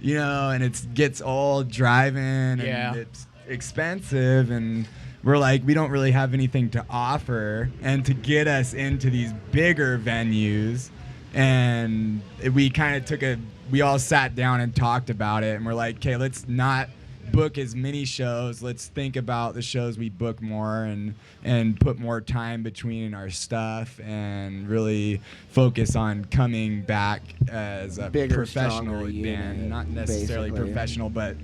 you know, and it gets old driving, and it's expensive, and we're like, we don't really have anything to offer, and to get us into these bigger venues. And we kind of we all sat down and talked about it, and we're like, okay, let's not book as many shows. Let's think about the shows we book more, and put more time between our stuff, and really focus on coming back as a Bigger, professional stronger unit, band, not necessarily basically. professional, but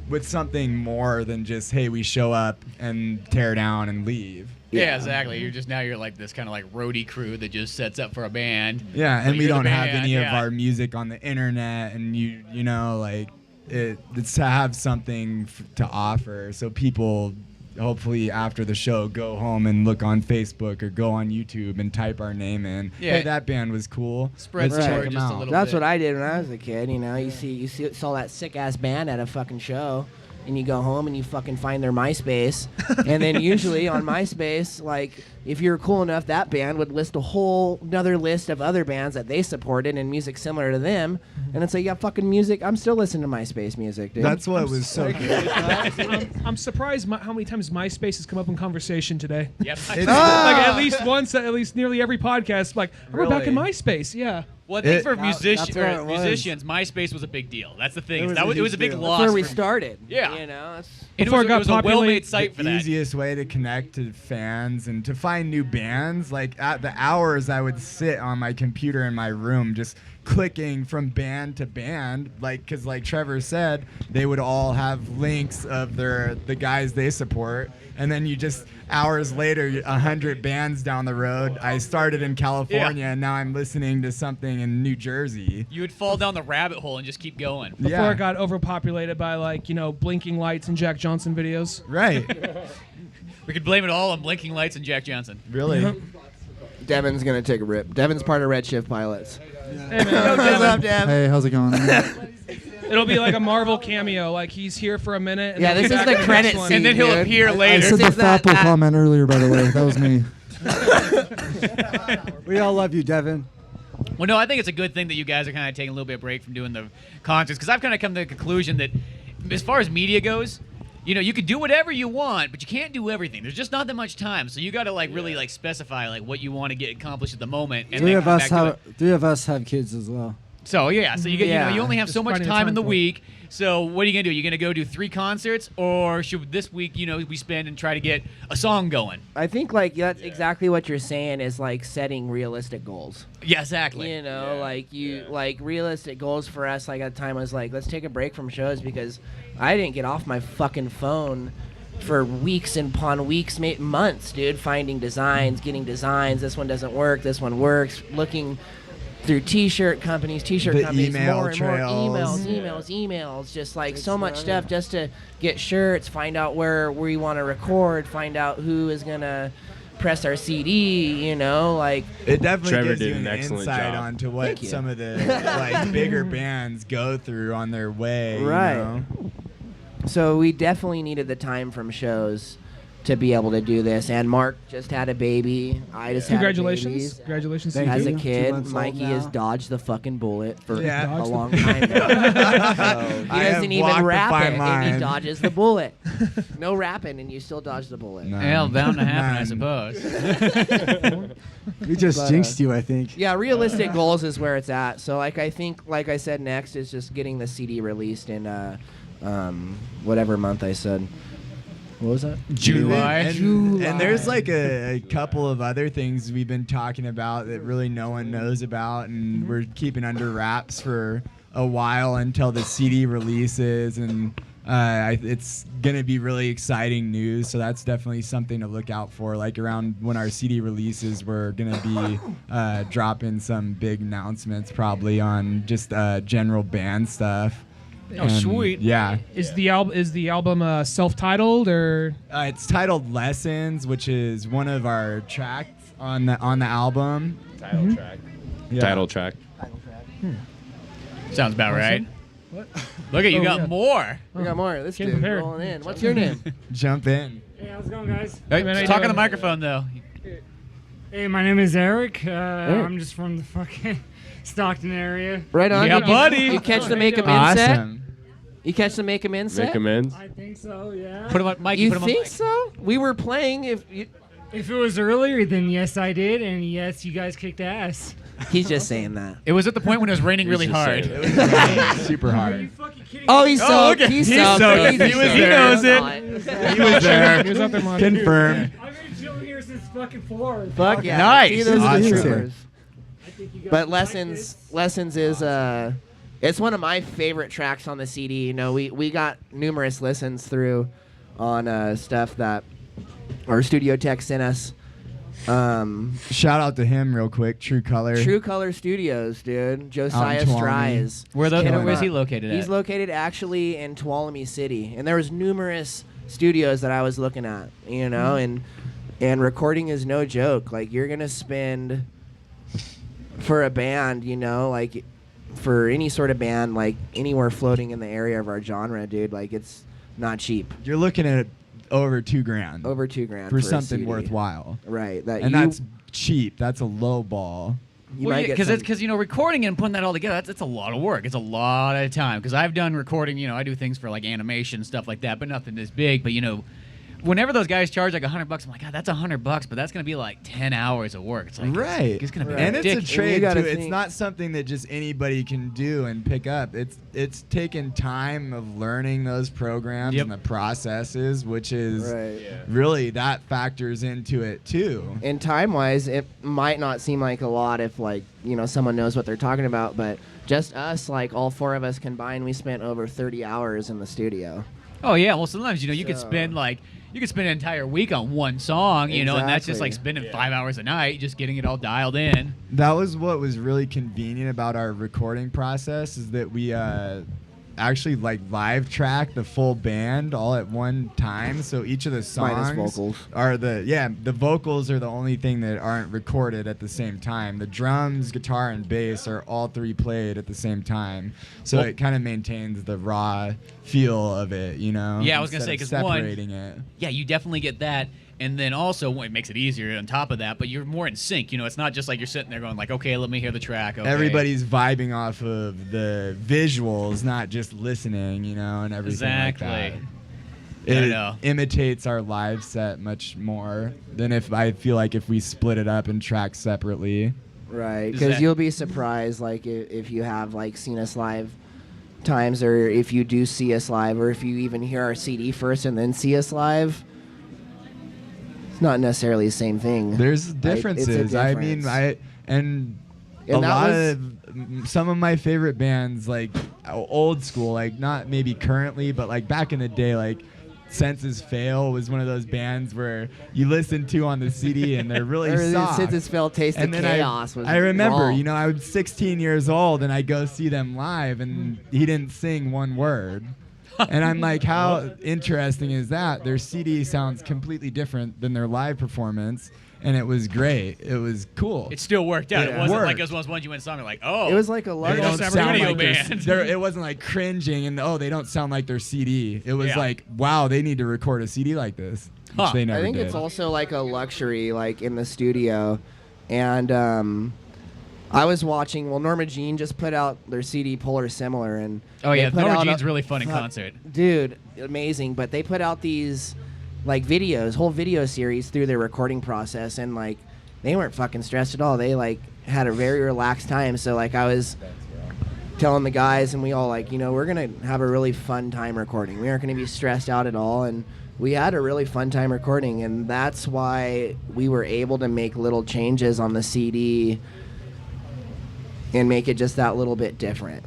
with something more than just, hey, we show up and tear down and leave. Yeah, exactly. You're like this kind of like roadie crew that just sets up for a band. Yeah, But and we you're the don't have band, any of yeah. our music on the internet, and you know, like it's to have something to offer, so people hopefully after the show go home and look on Facebook or go on YouTube and type our name in. Yeah. Hey, that band was cool. Spread Let's the check word 'em just a out. little That's bit. what I did when I was a kid. You know, you saw that sick ass band at a fucking show, and you go home and you fucking find their MySpace, and then usually on MySpace, like if you're cool enough, that band would list a whole another list of other bands that they supported and music similar to them, and it's like, yeah, fucking music. I'm still listening to MySpace music, dude. That's what was so good. I'm surprised how many times MySpace has come up in conversation today. Yep. Like at least once, at least nearly every podcast. Like, we're back in Really? MySpace. Yeah. Well, I think for that's where it was. musicians, MySpace was a big deal. That's the thing. It was That a was, it was a huge big deal. loss. That's where we for- started. Yeah. You know, it's Before it got it was a popular- well-made site for The that. easiest way to connect to fans and to find new bands, like at the hours I would sit on my computer in my room just clicking from band to band, like, because like Trevor said, they would all have links of the guys they support, and then you just hours later, 100 bands down the road. I started in California, and now I'm listening to something in New Jersey. You would fall down the rabbit hole and just keep going. Before it got overpopulated by like, you know, blinking lights and Jack Johnson videos. Right. We could blame it all on blinking lights and Jack Johnson. Really? Devin's gonna take a rip. Devin's part of Redshift Pilots. Hey, man. What's up, Dev? Hey, how's it going? It'll be like a Marvel cameo. Like he's here for a minute. And Yeah, then this he'll is be the back credit next one. scene. And then he'll dude. appear I later. said the Is that- Fapple comment earlier, by the way. That was me. We all love you, Devin. Well, no, I think it's a good thing that you guys are kind of taking a little bit of break from doing the concerts, because I've kind of come to the conclusion that as far as media goes, you know, you can do whatever you want, but you can't do everything. There's just not that much time, so you got to like really like specify like what you want to get accomplished at the moment. And Three then of come us back to have it. 3 of us have kids as well. So yeah, so you get you Yeah. know you only have Just so much finding the time in time the for it. week. So what are you gonna do? You're gonna go do 3 concerts, or should this week we spend and try to get a song going? I think like that's exactly what you're saying is like setting realistic goals. Yeah, exactly. You know, like realistic goals for us. Like at the time was like, let's take a break from shows because I didn't get off my fucking phone for weeks and upon weeks, months, dude. Finding designs, getting designs. This one doesn't work. This one works. Looking through t-shirt companies, The more email and trails. more emails, just like so much stuff just to get shirts, find out where we want to record, find out who is gonna press our CD, you know, like It definitely Trevor gives did you an an excellent insight job. onto what Thank you. some of the like bigger bands go through on their way. Right. You know? So we definitely needed the time from shows to be able to do this. And Mark just had a baby. I just had Congratulations. a baby. Congratulations to Thank As you. a you. 2 kid, months old Mikey has now. dodged the fucking bullet for Yeah. a Dodged the long time now. So he I have doesn't walked even the rap fine it, and he line. dodges the bullet. No rapping, and you still dodge the bullet. None. Well, bound to happen, I None. suppose. We just But, jinxed you, I think. Yeah, realistic goals is where it's at. So like I think, like I said, next is just getting the CD released in whatever month I said. What was that? July. And there's like a couple of other things we've been talking about that really no one knows about, and we're keeping under wraps for a while until the CD releases, and it's gonna be really exciting news. So that's definitely something to look out for. Like around when our CD releases, we're gonna be dropping some big announcements, probably on just general band stuff. Oh, sweet. Yeah. Is the album self-titled or? It's titled Lessons, which is one of our tracks on the album. Title track. Yeah. Title track. Sounds about right. What? Look at you Oh, got yeah. more. We got more. This Came dude prepared. rolling in. What's your name? Jump in. Hey, how's it going, guys? Hey, man, how you talk on doing? the microphone though. Hey, my name is Eric. I'm just from the fucking Stockton area. Right on. Yeah, Did buddy. You catch the How Make you 'em doing? In set? Awesome. You catch the Make 'em In set? Make amends. I think so, yeah. Put him on, Mikey. You put him on think mic. so? We were playing. If If it was earlier, then yes, I did, and yes, you guys kicked ass. he's just saying that. It was at the point when it was raining really just hard. saying Super Are you hard. fucking kidding Oh, me? he's Oh, soaked. look at- He's he's soaked. soaked. He's He was soaked. there. Knows He it. He was there. He was out there, Mark. Confirmed. I've been chilling here since fucking 4. Fuck yeah. Nice. See, those are the Awesome. troopers. I think you guys But like Lessons is it's one of my favorite tracks on the CD. You know, we got numerous listens through on stuff that our studio tech sent us. Shout out to him real quick. True Color. True Color Studios, dude. Josiah Tuolumne. Stries. Where's he Killing located He's at? located actually in Tuolumne City, and there was numerous studios that I was looking at, you know, and recording is no joke. Like, you're gonna spend for a band, you know, like for any sort of band, like anywhere floating in the area of our genre, dude, like it's not cheap. You're looking at over $2,000. Over $2,000 for a something CD. worthwhile. Right. That's cheap. That's a low ball. Because recording and putting that all together, that's a lot of work. It's a lot of time. Because I've done recording, I do things for like animation stuff like that, but nothing this big. But whenever those guys charge like $100, I'm like, God, that's $100, but that's gonna be like 10 hours of work. It's like right. It's gonna be and ridiculous. it's a trade too. It's not something that just anybody can do and pick up. It's taken time of learning those programs and the processes, which is really that factors into it too. And time-wise, it might not seem like a lot if someone knows what they're talking about, but just us, like all four of us combined, we spent over 30 hours in the studio. Oh yeah, well sometimes you could spend an entire week on one song, and that's just like spending 5 hours a night just getting it all dialed in. That was what was really convenient about our recording process, is that we actually like live track the full band all at one time. So each of the songs vocals. are the vocals are the only thing that aren't recorded at the same time. The drums, guitar, and bass are all three played at the same time. So it kind of maintains the raw feel of it, Yeah, I was gonna say, because separating it. Yeah, you definitely get that. And then also, it makes it easier on top of that, but you're more in sync. It's not just like you're sitting there going like, okay, let me hear the track. Okay. Everybody's vibing off of the visuals, not just listening, and everything like that. It imitates our live set much more than if we split it up and track separately. Right, because you'll be surprised, like if you have seen us live times, or if you do see us live, or if you even hear our CD first and then see us live. Not necessarily the same thing. There's differences. It's a difference. Some of my favorite bands, like old school, like not maybe currently, but like back in the day, like Senses Fail was one of those bands where you listen to on the CD and they're really soft. Senses Fail, Taste of Chaos was I remember, wrong. I was 16 years old and I go see them live and he didn't sing one word. And I'm like, how interesting is that? Their CD sounds completely different than their live performance, and it was great. It was cool. It still worked out. It wasn't like those ones you went and saw and like, oh. It was like a studio band. It wasn't like cringing and, they don't sound like their CD. It was like, wow, they need to record a CD like this, which they never I think did. it's also like a luxury, like in the studio. And I was watching, Norma Jean just put out their CD Polar Similar, and Norma Jean's really fun in concert. Dude, amazing. But they put out these whole video series through their recording process, and they weren't fucking stressed at all. They had a very relaxed time. So I was telling the guys, and we all we're gonna have a really fun time recording. We aren't gonna be stressed out at all, and we had a really fun time recording, and that's why we were able to make little changes on the CD and make it just that little bit different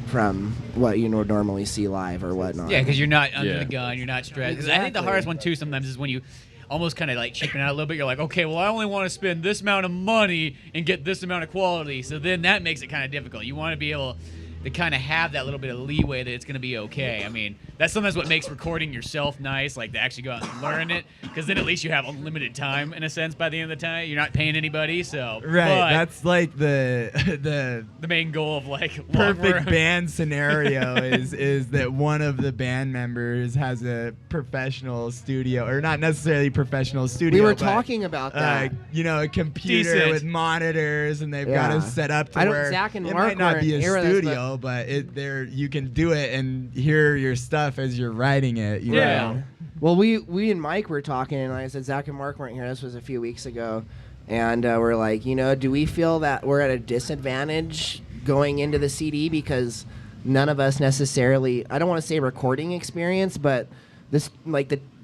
from what you normally see live or whatnot. Yeah, because you're not under the gun, you're not stressed. 'Cause I think the hardest one too sometimes is when you almost kind of cheapen out a little bit. You're like, okay, well, I only want to spend this amount of money and get this amount of quality. So then that makes it kind of difficult. You want to be able to kind of have that little bit of leeway that it's going to be okay. I mean, that's sometimes what makes recording yourself nice, to actually go out and learn it, because then at least you have unlimited time in a sense. By the end of the time, you're not paying anybody, so right. That's the main goal of perfect band scenario is that one of the band members has a professional studio, or not necessarily professional studio. We were talking about that. A computer with monitors, and they've got it set up to where Zach and it Mark might not were be a here studio, but you can do it and hear your stuff as you're writing it. You know? Well, we and Mike were talking, and I said Zach and Mark weren't here. This was a few weeks ago, and we're like, do we feel that we're at a disadvantage going into the CD because none of us necessarily, I don't want to say recording experience, but this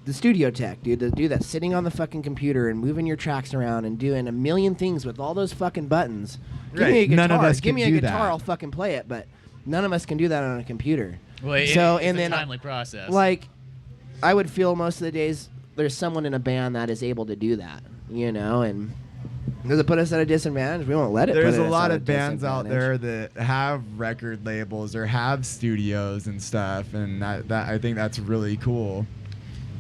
the studio tech, dude, the dude that's sitting on the fucking computer and moving your tracks around and doing a million things with all those fucking buttons. Give me a guitar. None of us Give me can a do guitar, that. I'll fucking play it, but none of us can do that on a computer. Well, it's a timely process. I would feel most of the days there's someone in a band that is able to do that, and does it put us at a disadvantage? We won't let it. There's put a us lot at of bands out disadvantage. there that have record labels or have studios and stuff, and that I think that's really cool.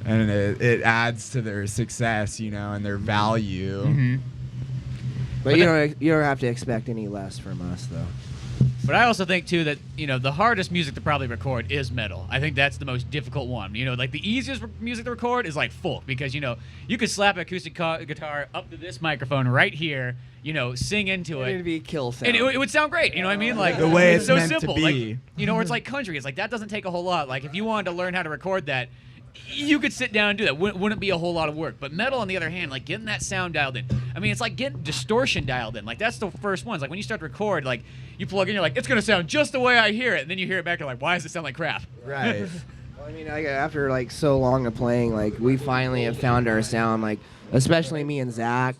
and it adds to their success, and their value. Mm-hmm. But you don't have to expect any less from us, though. But I also think too that the hardest music to probably record is metal. I think that's the most difficult one. Like the easiest music to record is like folk, because you could slap an acoustic guitar up to this microphone right here, sing into it. It'd be a kill sound. And it would sound great. You know what I mean? Like the way it's so meant simple. to be. Like, or it's like country. It's like that doesn't take a whole lot. Like if you wanted to learn how to record that, you could sit down and do that. Wouldn't be a whole lot of work. But metal, on the other hand, like getting that sound dialed in. I mean, it's like getting distortion dialed in. Like that's the first ones. Like when you start to record, like you plug in, you're like, it's gonna sound just the way I hear it, and then you hear it back, you're like, why does it sound like crap? Right. Well, I mean, after like so long of playing, like we finally have found our sound. Like especially me and Zach.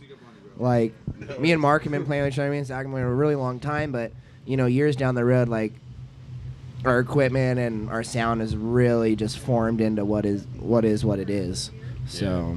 Like me and Mark have been playing with each other. Me and Zach have been playing a really long time, but years down the road, like our equipment and our sound is really just formed into what it is. So.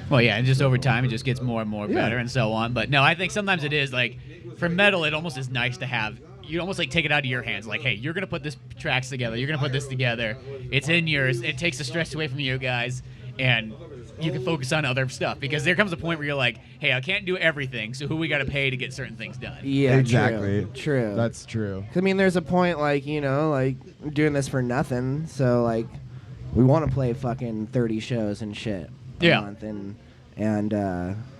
Well, yeah, and just over time, it just gets more and more better and so on. But no, I think sometimes it is like for metal, it almost is nice to have. You almost like take it out of your hands. Like, hey, you're gonna put this tracks together. You're gonna put this together. It's in yours. It takes the stress away from you guys, and you can focus on other stuff, because there comes a point where you're like, hey, I can't do everything, so who we got to pay to get certain things done? Yeah, exactly. True. That's true. I mean, there's a point like like we're doing this for nothing, so like we want to play fucking 30 shows and shit a month, and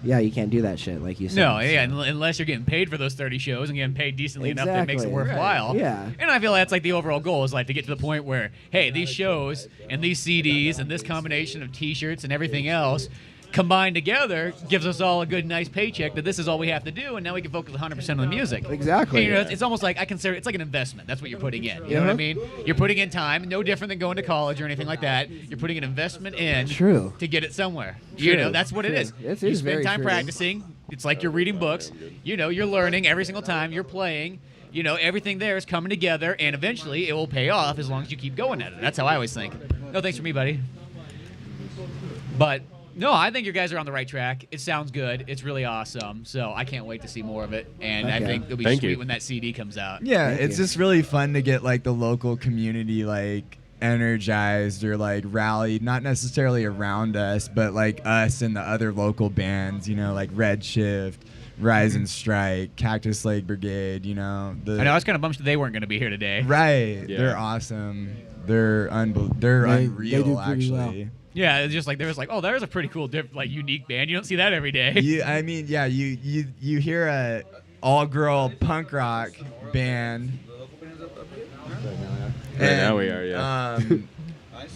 you can't do that shit like you said. No, yeah, unless you're getting paid for those 30 shows and getting paid decently enough that makes it worthwhile. Right. Yeah. And I feel that's like the overall goal is like to get to the point where, hey, these shows and these CDs and this combination of T-shirts and everything else combined together gives us all a good, nice paycheck that this is all we have to do, and now we can focus 100% on the music. Exactly. And, it's almost like I consider it's like an investment. That's what you're putting in. You know what I mean? You're putting in time, no different than going to college or anything like that. You're putting an investment in to get it somewhere. True. That's what it is. You spend time practicing. It's like you're reading books. You're learning every single time. You're playing. Everything there is coming together, and eventually it will pay off as long as you keep going at it. That's how I always think. No thanks for me, buddy. But no, I think you guys are on the right track. It sounds good. It's really awesome. So I can't wait to see more of it. And I think it'll be sweet when that CD comes out. Yeah, it's just really fun to get like the local community like energized or like rallied, not necessarily around us, but like us and the other local bands, like Redshift, Rise and Strike, Cactus Lake Brigade, I know I was kind of bummed they weren't going to be here today. Right. Yeah. They're awesome. They're unreal, do actually. well. Yeah, it's just like there was like, oh, there's a pretty cool, unique band. You don't see that every day. You hear a all-girl punk rock band. Now we are, yeah.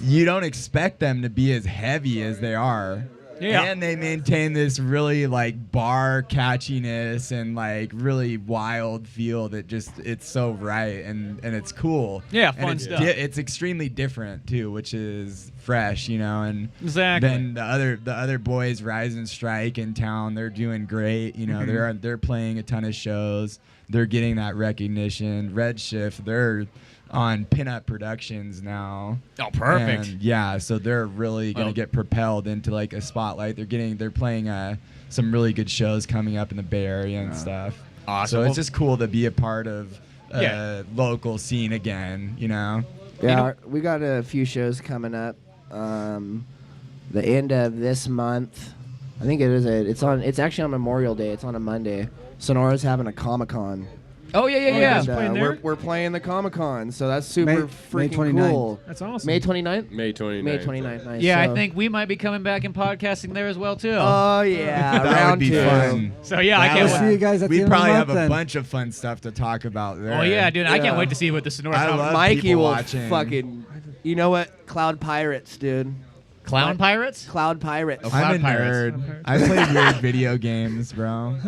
You don't expect them to be as heavy as they are. Yeah. And they maintain this really like bar catchiness and like really wild feel that it's so right and it's cool. Yeah, and fun stuff. It's extremely different too, which is fresh, and exactly. Then the other boys, Rise and Strike in town, they're doing great. They're playing a ton of shows. They're getting that recognition. Redshift, they're on Pinup Productions now. Oh, perfect. And so they're really going to get propelled into like a spotlight. They're playing some really good shows coming up in the Bay Area and stuff. Awesome. So it's just cool to be a part of local scene again, Yeah, we got a few shows coming up. The end of this month, I think it's actually on Memorial Day. It's on a Monday. Sonora's having a Comic-Con. Oh, yeah. And, we're playing the Comic-Con, so that's super freaking cool. That's awesome. May 29th? May 29th. May 29th, nice. Yeah, so. I think we might be coming back and podcasting there as well, too. Oh, yeah. That would be fun. So, yeah, I can't wait. See you guys at the We'd end of the probably month, have a then. bunch of fun stuff to talk about there. Oh, yeah, dude. I can't wait to see what the Sonora I love Mikey people will watching. fucking... You know what? Cloud Pirates, dude. Clown Pirates? Cloud Pirates. Oh, I'm a Cloud Pirates. nerd. I play weird video games, bro.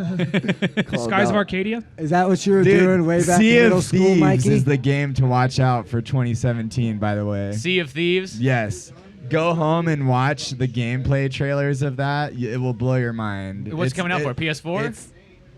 Skies of Arcadia? Is that what you were Dude, doing way back Sea in middle of school, Thieves Mikey? is the game to watch out for 2017, by the way. Sea of Thieves? Yes. Go home and watch the gameplay trailers of that. It will blow your mind. What's coming out for? PS4? It's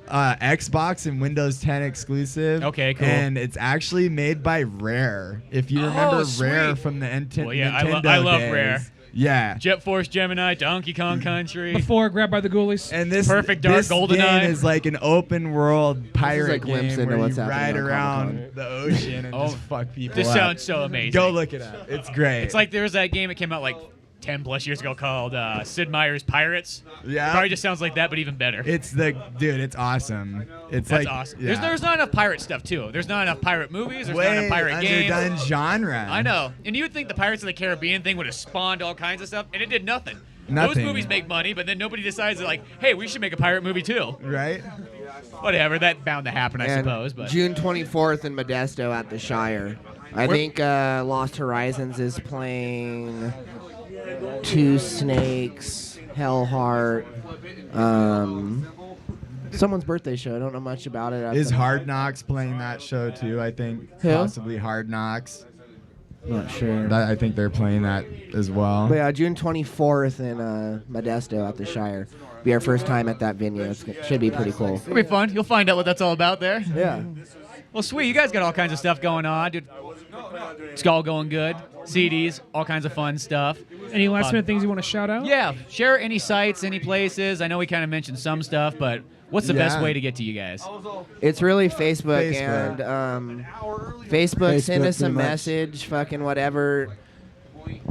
Xbox and Windows 10 exclusive. Okay, cool. And it's actually made by Rare. If you remember sweet. Rare from the Nintendo Well, yeah, I love days. Rare. Yeah. Jet Force Gemini, Donkey Kong Country. Before Grabbed by the Ghoulies. And this Perfect Dark this GoldenEye game is like an open world pirate a glimpse game into where what's you happening ride on around Comic-Con. the ocean and just fuck people This up. sounds so amazing. Go look it up. It's great. It's like there was that game that came out like 10 plus years ago called Sid Meier's Pirates. Yeah. Probably just sounds like that, but even better. It's it's awesome. It's That's like awesome. Yeah. There's not enough pirate stuff too. There's not enough pirate movies. There's not Way enough pirate games. underdone genre. I know. And you would think the Pirates of the Caribbean thing would have spawned all kinds of stuff, and it did nothing. Those Nothing. movies make money, but then nobody decides that, like, hey, we should make a pirate movie too. Right? Whatever. That's bound to happen, I And suppose. But June 24th in Modesto at the Shire. I Where- think Lost Horizons is playing Two Snakes, Hellheart, someone's birthday show. I don't know much about it. Is Hard Knocks playing that show too? I think Who? possibly Hard Knocks. Not sure. I think they're playing that as well. But yeah, June 24th in Modesto at the Shire. Be our first time at that venue. It should be pretty cool. it'll be fun. You'll find out what that's all about there. Yeah. Well, sweet. You guys got all kinds of stuff going on, dude. It's all going good. CDs, all kinds of fun stuff. Any last minute things you want to shout out? Yeah. Share any sites, any places. I know we kind of mentioned some stuff, but what's the best Yeah. way to get to you guys? It's really Facebook, Facebook. and Facebook. Send us a pretty much. message, fucking whatever.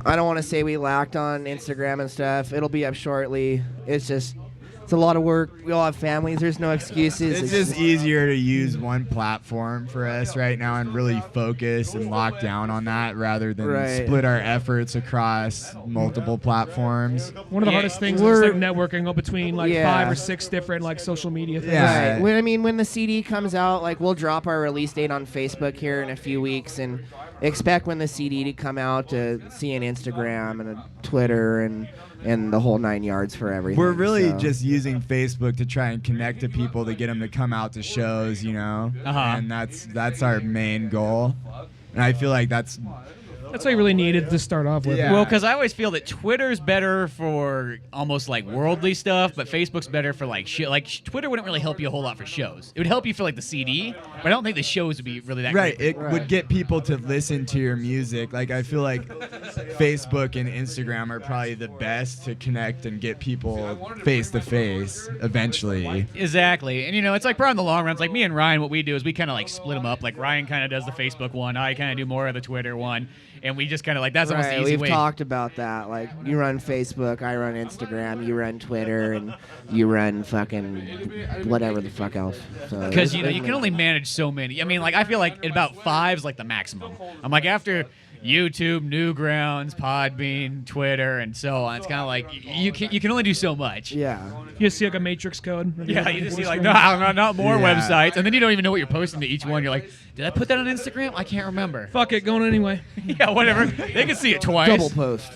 I don't want to say we lacked on Instagram and stuff. It'll be up shortly. It's a lot of work. We all have families. There's no excuses. It's just easier to use one platform for us right now and really focus and lock down on that rather than Right. split our efforts across multiple platforms. One of the hardest things is like networking up between like 5 or 6 different like social media things. Right. When the CD comes out, like we'll drop our release date on Facebook here in a few weeks, and expect when the CD to come out to see an Instagram and a Twitter and the whole 9 yards for everything. We're really so. just using Facebook to try and connect to people to get them to come out to shows, you know? And that's our main goal. And I feel like that's all you really needed to start off with. Yeah. Well, because I always feel that Twitter's better for almost like worldly stuff, but Facebook's better for like shit. Like Twitter wouldn't really help you a whole lot for shows. It would help you for like the CD, but I don't think the shows would be really that right. great. It would get people to listen to your music. Like I feel like Facebook and Instagram are probably the best to connect and get people face to face eventually. Exactly. And, you know, it's like probably in the long run, it's like me and Ryan, what we do is we kind of like split them up. Like Ryan kind of does the Facebook one. I kind of do more of the Twitter one. And we just kind of like, that's almost the Right, easy we've way. talked about that. Like, you run Facebook, I run Instagram, you run Twitter, and you run fucking whatever the fuck else. So Because, you know, you can only manage so many. I mean, like, I feel like at about 5 is like the maximum. I'm like, after YouTube, Newgrounds, Podbean, Twitter, and so on, it's kind of like you can only do so much. Yeah. You just see like a matrix code. Yeah, you just see like, no, not more websites. And then you don't even know what you're posting to each one. You're like, did I put that on Instagram? I can't remember. Fuck it, going anyway. Yeah, whatever. They can see it twice. Double post.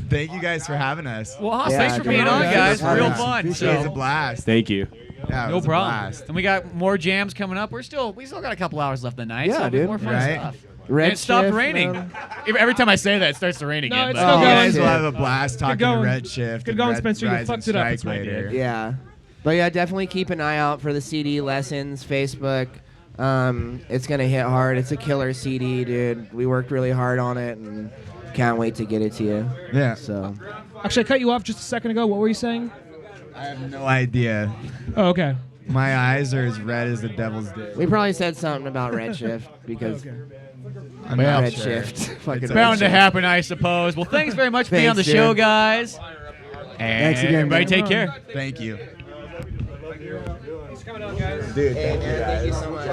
Thank you guys for having us. Well, awesome. Thanks for being on, guys. Real fun. It was a blast. Thank you. Yeah, it No was a problem. blast. And we got more jams coming up. We still got a couple hours left of the night. Yeah, so dude. More fun Right? stuff. Red And it stopped Shift, raining. man. Every time I say that, it starts to rain again. it's but- still You going. guys will have a blast talking to going. Redshift. Good and going, Red Spencer. You Rise fucked and it up. Strike That's what I later. did. Yeah. But yeah, definitely keep an eye out for the CD lessons, Facebook. It's going to hit hard. It's a killer CD, dude. We worked really hard on it and can't wait to get it to you. Yeah. So. Actually, I cut you off just a second ago. What were you saying? I have no idea. Oh, okay. My eyes are as red as the devil's dick. We probably said something about Redshift because I'm not Redshift. sure. Fucking It's Bound to Redshift. happen, I suppose. Well, thanks very much for being on the Thanks, show, dude. guys. And Thanks again, everybody man. take care. Thank you. Dude, thank you so much.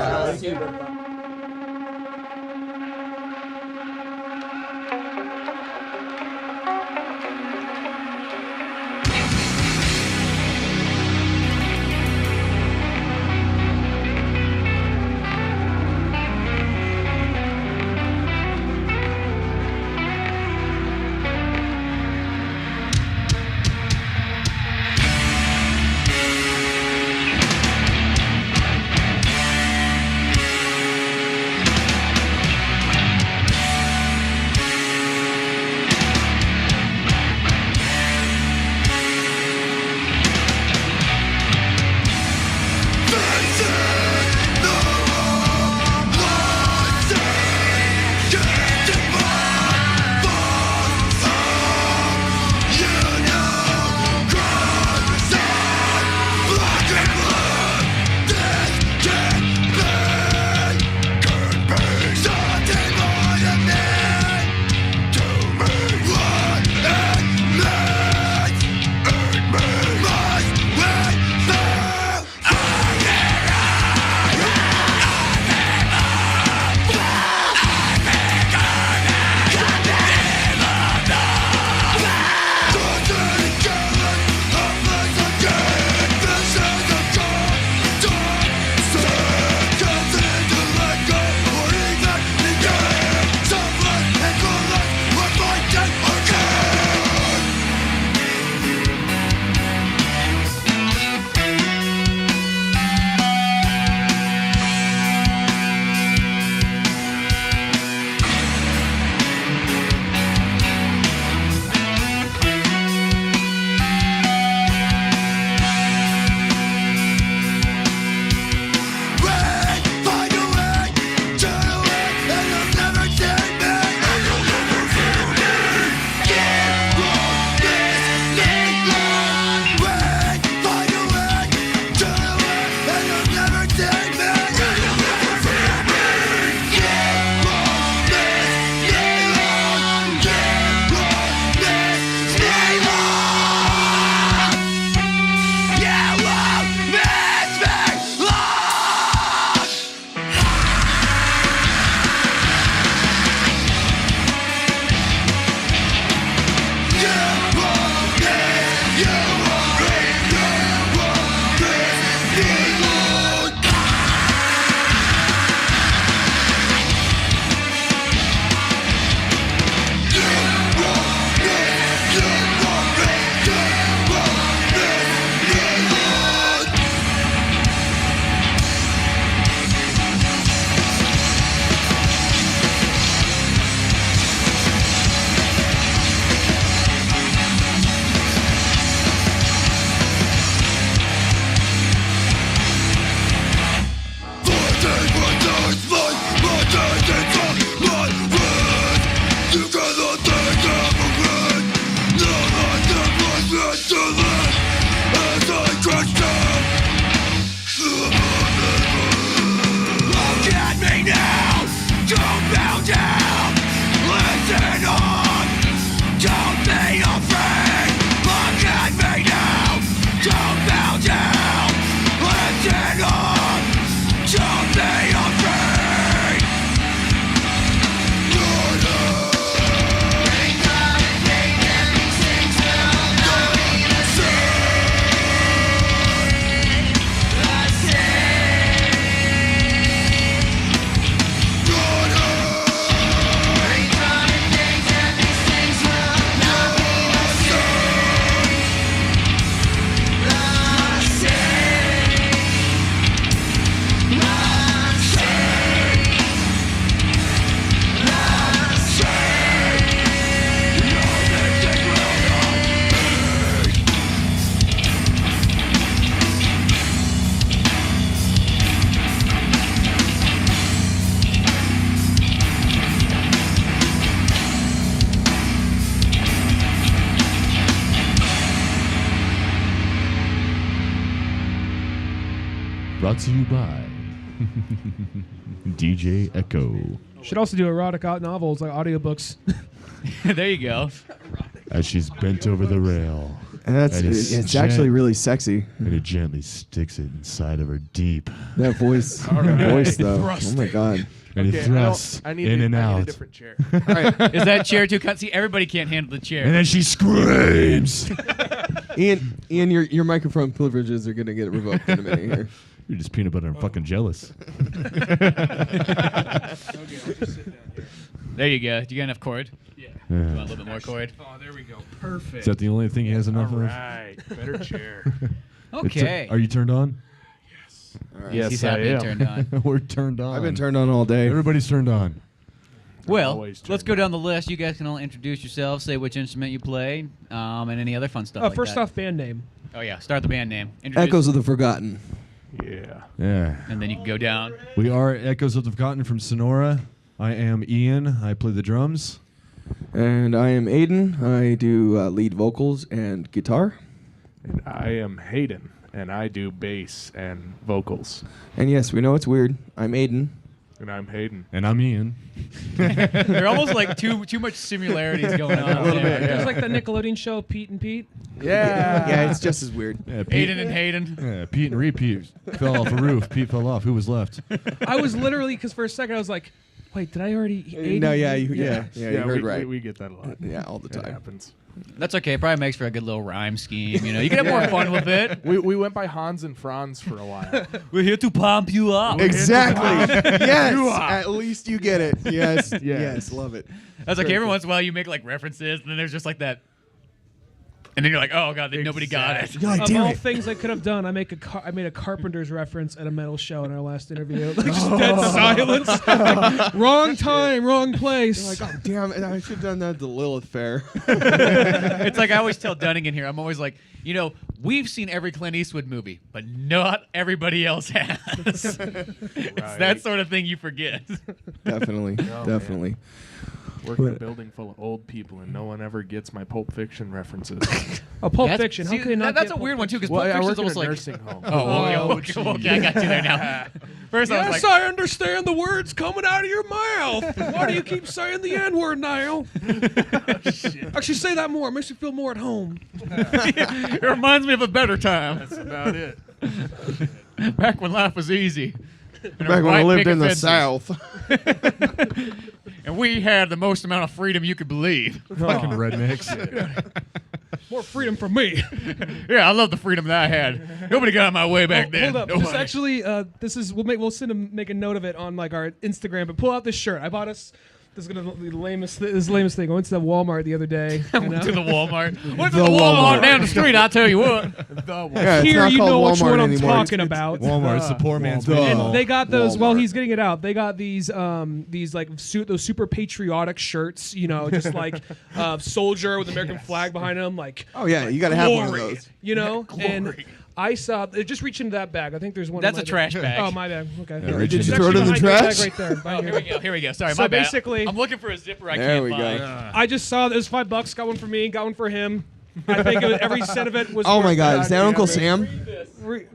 Brought to you by DJ Echo. Should also do erotic novels like audiobooks. There you go. As she's bent over the rail. And it's actually really sexy. And it gently sticks it inside of her deep. That voice, though. Oh my god. And it thrusts in and out. I need a different chair. All right. Is that chair too cut? See, everybody can't handle the chair. And then she screams. Ian, your microphone privileges are gonna get revoked in a minute here. You're just peanut butter and fucking jealous. There you go. Do you got enough cord? Yeah. Do you want a little bit more cord? Oh, there we go. Perfect. Is that the only thing he has enough All of? right. Better chair. Okay. Are you turned on? Yes. All right. Yes, he's happy turned on. We're turned on. I've been turned on all day. Everybody's turned on. Well, let's go down the list. You guys can all introduce yourselves, say which instrument you play, and any other fun stuff like First that. off, band name. Oh, yeah. Start the band name. Introduce- Echoes of the Forgotten. Yeah. Yeah. And then you can go down. We are Echoes of the Forgotten from Sonora. I am Ian. I play the drums. And I am Aiden. I do lead vocals and guitar. And I am Hayden, and I do bass and vocals. And yes, we know it's weird. I'm Aiden. And I'm Hayden. And I'm Ian. They're almost like too much similarities going on. A little bit, It's like that Nickelodeon show, Pete and Pete. Yeah. Yeah, it's just as weird. Yeah, Pete, Aiden and Hayden. yeah, Pete and Repeat fell off a roof. Pete fell off. Who was left? I was literally, because for a second I was like, wait, did I already? No, yeah, you heard right. We get that a lot. Yeah, all the It time. happens. That's okay. It probably makes for a good little rhyme scheme. You know, you can have more fun with it. We went by Hans and Franz for a while. We're here to pump you up. Exactly. Yes. At least you get it. Yes. Yes. Love it. That's okay. Every once in a while, you make like references, and then there's just like that, and then you're like, oh god, nobody got it. God Of damn all it. things I could have done, I made a Carpenter's reference at a metal show in our last interview. Like just dead silence. Like, wrong time, wrong place. Like, oh damn it! I should have done that at the Lilith Fair. It's like I always tell Dunigan here. I'm always like, you know, we've seen every Clint Eastwood movie, but not everybody else has. It's that sort of thing you forget. Definitely. Definitely. Work in a building full of old people, and no one ever gets my Pulp Fiction references. Oh, Pulp Fiction. How can you not That's get a weird Pulp one too, because Well, Pulp I Fiction's work in almost a like nursing home. Okay, I got you there now. First, I was Yes, like, I understand the words coming out of your mouth. Why do you keep saying the N-word now? Actually, say that more. It makes me feel more at home. it reminds me of a better time. That's about it. Back when life was easy. Back when I lived in the South. And we had the most amount of freedom you could believe. Fucking rednecks. More freedom for me. Yeah, I love the freedom that I had. Nobody got in my way back then. Hold up. Nobody. This actually, make a note of it on like our Instagram. But pull out this shirt. I bought us. This is gonna be the lamest. This is the lamest thing. I went to the Walmart the other day. I went to the Walmart. Went to the Walmart down the street. I tell you what. Yeah, Here it's you not know called which Walmart one I'm anymore. talking about. Walmart. It's the poor man's And mall. they got those. While Walmart. he's getting it out, they got these like those super patriotic shirts. You know, just like soldier with the American flag behind him. Like, Oh yeah, you gotta have one of glory, those. You know, and I saw. Just reach into that bag. I think there's one. That's in my a trash bag. Oh, my bag. Okay. Yeah, reach Did you into throw it in the Behind your bag trash? right there. Right Here we go. Here we go. Sorry, So my bad. basically- I'm looking for a zipper I There can't we find. go. I just saw there's $5. Got one for me. Got one for him. I think every cent of it was. Oh worth my it. God, is that Uncle Yeah. Sam?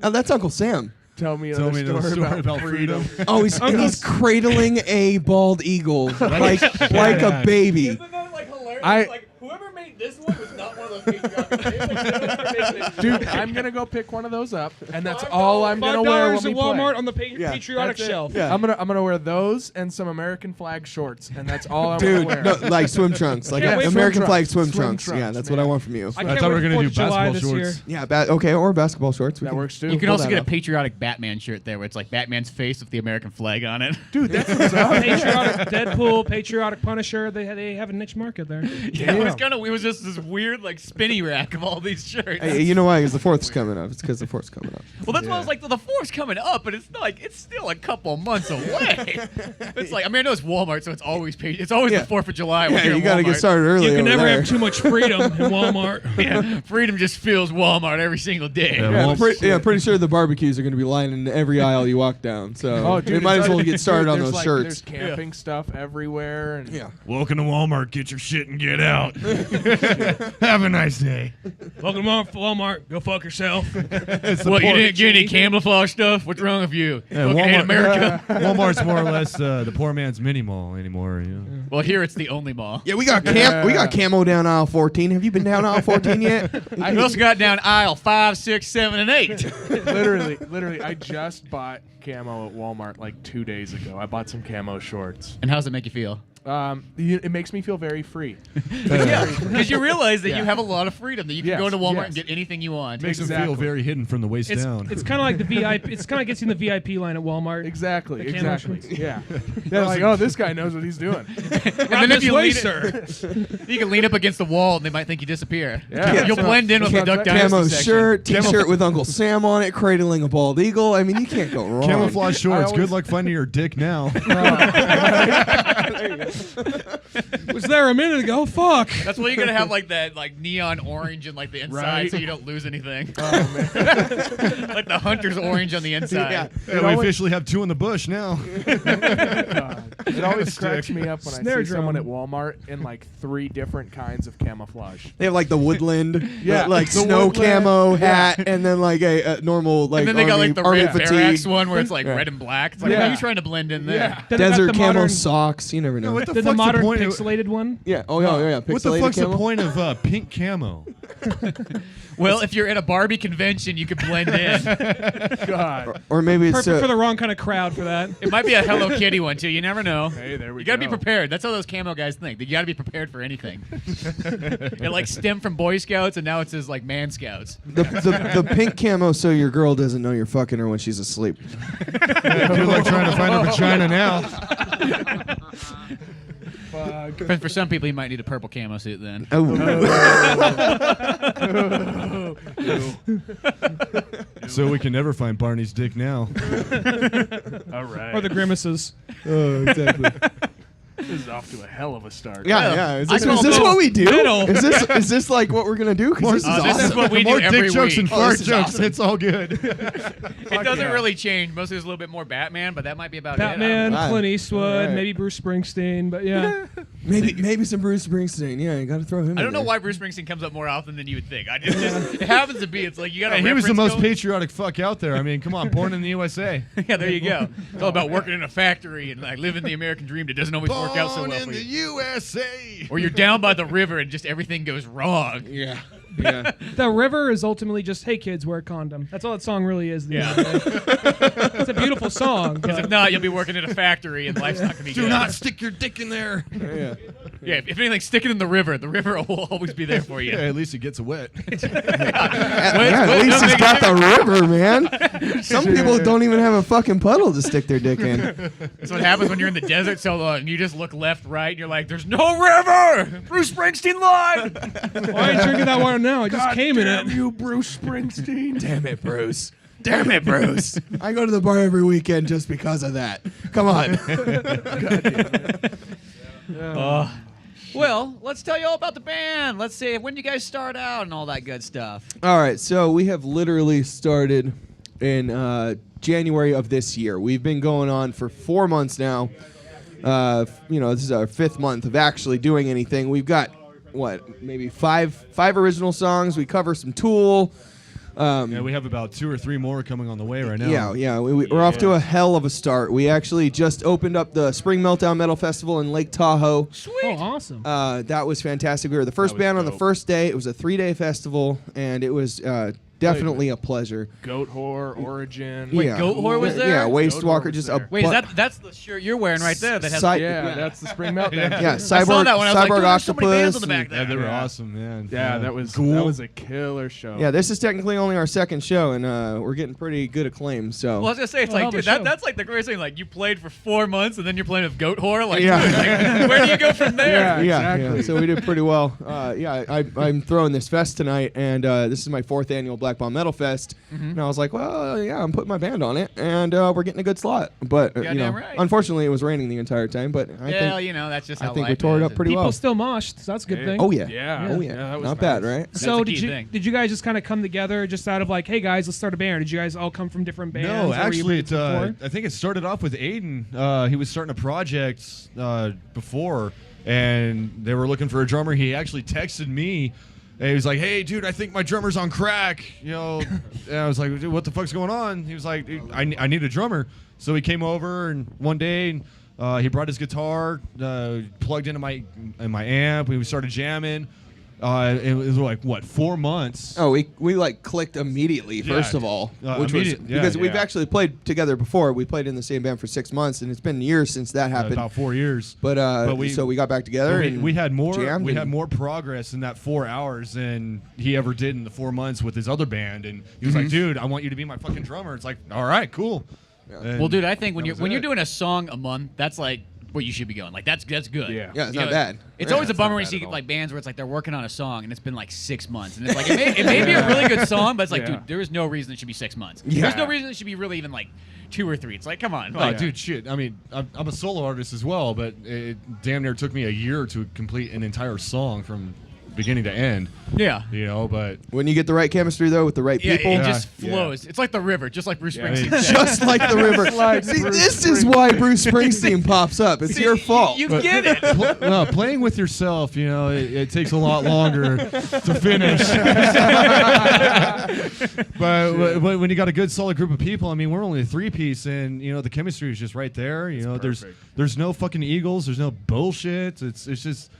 Oh, that's Uncle Sam. Tell me another story about freedom. Oh, he's cradling a bald eagle like a baby. Isn't that like hilarious? I- Like whoever made this one was not one of those patriotic. Dude, I'm gonna go pick one of those up, and that's all I'm gonna wear when $5 we at Walmart play. on the patriotic That's it. shelf. Yeah. I'm gonna wear those and some American flag shorts, and that's all I'm gonna Dude, wear. no, like swim trunks, like Can't wait for American swim flag trunks. swim Swim trunks. Yeah, trunks, that's man. what I want from you. I I can't thought we wait were for gonna do 4th of July basketball this shorts. year. Yeah, okay, or basketball shorts. That works too. You can pull also that get a off. patriotic Batman shirt there, where it's like Batman's face with the American flag on it. Dude, that's what's up. Patriotic Deadpool, patriotic Punisher. They have a niche market there. Yeah, it was just this weird like spinny rack of all these shirts. Hey, you know why? Because the 4th's coming up. It's because the 4th's coming up. Well, that's why I was like, the 4th's coming up, but it's not like it's still a couple months away. It's like, I mean, I know it's Walmart, so it's always the 4th of July. when Yeah, you're you at got to get Walmart. started early. You can over never there. have too much freedom in Walmart. Yeah, freedom just feels Walmart every single day. Yeah, pretty sure the barbecues are going to be lining every aisle you walk down. So Oh, dude, they might it's as well like- get started on there's those like- shirts. There's camping stuff everywhere. And Yeah. Welcome to Walmart. Get your shit and get out. Have a nice day. Welcome to Walmart. Go fuck yourself. What, you didn't get any camouflage stuff? What's wrong with you? Yeah, Fucking hate America. Walmart's more or less the poor man's mini mall anymore. You know? Well, here it's the only mall. Yeah, we got camo down aisle 14. Have you been down aisle 14 yet? I also got down aisle 5, 6, 7, and 8. literally, I just bought camo at Walmart like 2 days ago. I bought some camo shorts. And how does it make you feel? It makes me feel very free. Yeah, because you realize that you have a lot of freedom, that you can go into Walmart yes. and get anything you want. Makes them feel very hidden from the waist down. It's kind of like the VIP. It's kind of gets you in the VIP line at Walmart. Exactly. The camo Exactly. shorts. Yeah. They're like, oh, this guy knows what he's doing. And then if you lean, you can lean up against the wall and they might think you disappear. Yeah. You'll blend in with the Duck Dynasty Camo section. shirt, T-shirt with Uncle Sam on it, cradling a bald eagle. I mean, you can't go wrong. Camouflage shorts. Good luck finding your dick now. Was there a minute ago? Fuck. That's why you're gonna have like that like neon orange and like the inside, Right. so you don't lose anything. Oh, man. Like the hunter's orange on the inside. Yeah, we officially have 2 in the bush now. It always cracks me up when Snare I see someone at drum. Walmart in like 3 different kinds of camouflage. They have like the woodland, Yeah, like the snow woodland. camo hat, and then like a normal like And then they got like the army red fatigue. barracks one where it's like Yeah. red and black. It's like, Yeah. how are you trying to blend in there? Yeah. Then they got Desert the camo modern- socks. You never know. what the The fuck's modern the point pixelated one. Yeah. Oh yeah. What the Pixelated fuck's the camo. point of pink camo? Well, if you're at a Barbie convention, you could blend in. God. Or maybe it's Perfect for the wrong kind of crowd for that. It might be a Hello Kitty one too. You never know. Hey, there we You gotta go. be prepared. That's how those camo guys think. You gotta be prepared for anything. It like stemmed from Boy Scouts, and now it says like Man Scouts. the pink camo so your girl doesn't know you're fucking her when she's asleep. Good luck trying to find her vagina now. For some people, you might need a purple camo suit then. So we can never find Barney's dick now. All right. Or the grimaces. Oh, exactly. This is off to a hell of a start. Yeah. Is this, I is this call what we do? middle. Is this like what we're gonna do? 'Cause this is This awesome. is what we do More every dick jokes week. and Oh, fart this is jokes. awesome. It's all good. It doesn't really change. Mostly there's a little bit more Batman, but that might be about Batman, Wow. Clint Eastwood, Right. maybe Bruce Springsteen, but yeah. Maybe some Bruce Springsteen. Yeah, you got to throw him. I don't in know there. why Bruce Springsteen comes up more often than you would think. It happens to be. It's like you got. He was the most patriotic fuck out there. I mean, come on, born in the USA. Yeah, there you go. It's all about working in a factory and like living the American dream that doesn't always work out so Born well in for the you. USA. Or you're down by the river and just everything goes wrong. Yeah. Yeah. The river is ultimately just, hey kids, wear a condom. That's all that song really is. Yeah. It's a beautiful song. Because but- if not, you'll be working in a factory and life's not going to be Do good. not stick your dick in there. Yeah. Yeah, if anything, stick it in the river. The river will always be there for you. Yeah, at least it gets wet. At least he's got the river, man. Some people don't even have a fucking puddle to stick their dick in. That's what happens when you're in the desert so long and you just look left, right, and you're like, there's no river! Bruce Springsteen live! Well, I ain't drinking that water now. I just came in it. You, Bruce Springsteen. Damn it, Bruce. Damn it, Bruce. I go to the bar every weekend just because of that. Come on. Well, let's tell you all about the band. Let's see, when did you guys start out and all that good stuff? All right, so we have literally started in January of this year. We've been going on for 4 months now. This is our 5th month of actually doing anything. We've got, maybe five original songs. We cover some Tool. Yeah, we have about 2 or 3 more coming on the way right now. Yeah. We're off to a hell of a start. We actually just opened up the Spring Meltdown Metal Festival in Lake Tahoe. Sweet. Oh, awesome. That was fantastic. We were the first band on the first day. It was a 3-day festival, and it was definitely a pleasure. Goat Whore, Origin. Wait, Goat Whore was there? Yeah, Waste Goat Whore Walker, was just there. a Wait, that's the shirt you're wearing right there that has that's the Spring Meltdown. Yeah, I saw Cyborg, that one. I was like, Cyborg dude, there's so many bands Octopus. on the back there. Yeah, they were awesome, man. Yeah, that was a killer show. Yeah, this is technically only our second show, and we're getting pretty good acclaim. So Well, I was gonna say, it's like, dude, that's like the greatest thing. Like, you played for 4 months, and then you're playing with Goat Whore. Like, Yeah. dude, like, where do you go from there? Yeah. So we did pretty well. I'm throwing this fest tonight, and this is my 4th annual Black Bomb Metal Fest. And I was like, well, yeah, I'm putting my band on it, and we're getting a good slot. But Goddamn right. unfortunately, it was raining the entire time. But I think that's just how I think we life tore it is. up pretty People well. still moshed, so that's a good thing. Oh yeah. Yeah. Oh yeah. that was Not bad, nice. right? So the did key you thing. did you guys just kind of come together just out of like, hey guys, let's start a band? Did you guys all come from different bands? No, or were you actually, with before? I think it started off with Aiden. He was starting a project before, and they were looking for a drummer. He actually texted me. And he was like, "Hey, dude, I think my drummer's on crack." And I was like, "What the fuck's going on?" He was like, I need a drummer." So he came over, and one day he brought his guitar, plugged into my amp. We started jamming. It was like, what, 4 months? Oh, we like clicked immediately, first of all, which was because we've actually played together before. We played in the same band for 6 months, and it's been years since that happened. About 4 years. But so we got back together. We had more. jammed We and- had more progress in that 4 hours than he ever did in the 4 months with his other band. And he was like, "Dude, I want you to be my fucking drummer." It's like, all right, cool. Well, dude, I think when that you're was it. doing a song a month, that's like where you should be going. Like that's good. Yeah, it's You not bad. It's Yeah, always a it's bummer not when you bad see at all. like bands where it's like they're working on a song and it's been like 6 months, and it's like it may be a really good song, but it's like, dude, there is no reason it should be 6 months. There's no reason it should be really even like 2 or 3. It's like, come on. Oh, dude, shit. I mean, I'm a solo artist as well, but it damn near took me a year to complete an entire song from beginning to end. Yeah. But when you get the right chemistry though with the right people, it just flows. It's like the river, just like Bruce Springsteen said. just like the river. See, this is why Bruce Springsteen pops up. It's your fault. You get it. No, playing with yourself, it takes a lot longer to finish. But when you got a good, solid group of people, I mean, we're only a 3-piece, and the chemistry is just right there. There's no fucking egos. There's no bullshit. It's just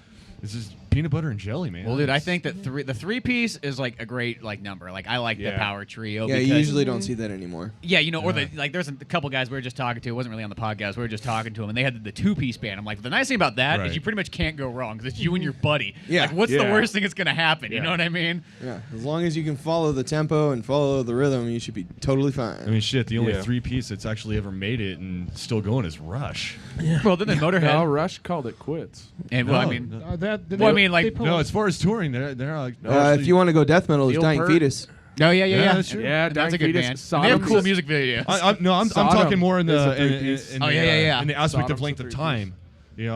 peanut butter and jelly, man. Well, dude, I think that the 3-piece is like a great like number. Like I like the power trio. Yeah, because you usually don't see that anymore. Yeah, or there's a couple guys we were just talking to. It wasn't really on the podcast. We were just talking to them, and they had the 2-piece band. I'm like, the nice thing about that is you pretty much can't go wrong because it's you and your buddy. Yeah. Like, what's the worst thing that's gonna happen? You know what I mean? Yeah, as long as you can follow the tempo and follow the rhythm, you should be totally fine. I mean, shit, the only 3-piece that's actually ever made it and still going is Rush. Yeah. Well, then Motorhead. No, Rush called it quits. And No, I mean, no. No, as far as touring, they're like. if you want to go death metal, there's Neil Dying Peart. Fetus. Oh yeah. That's true. Yeah, That's a Dying good Fetus, band. They have Sodom's cool a- music videos. I'm Sodom talking more in is a the 3-piece. in Oh, yeah. in the aspect of Sodom's a length of 3-piece. time.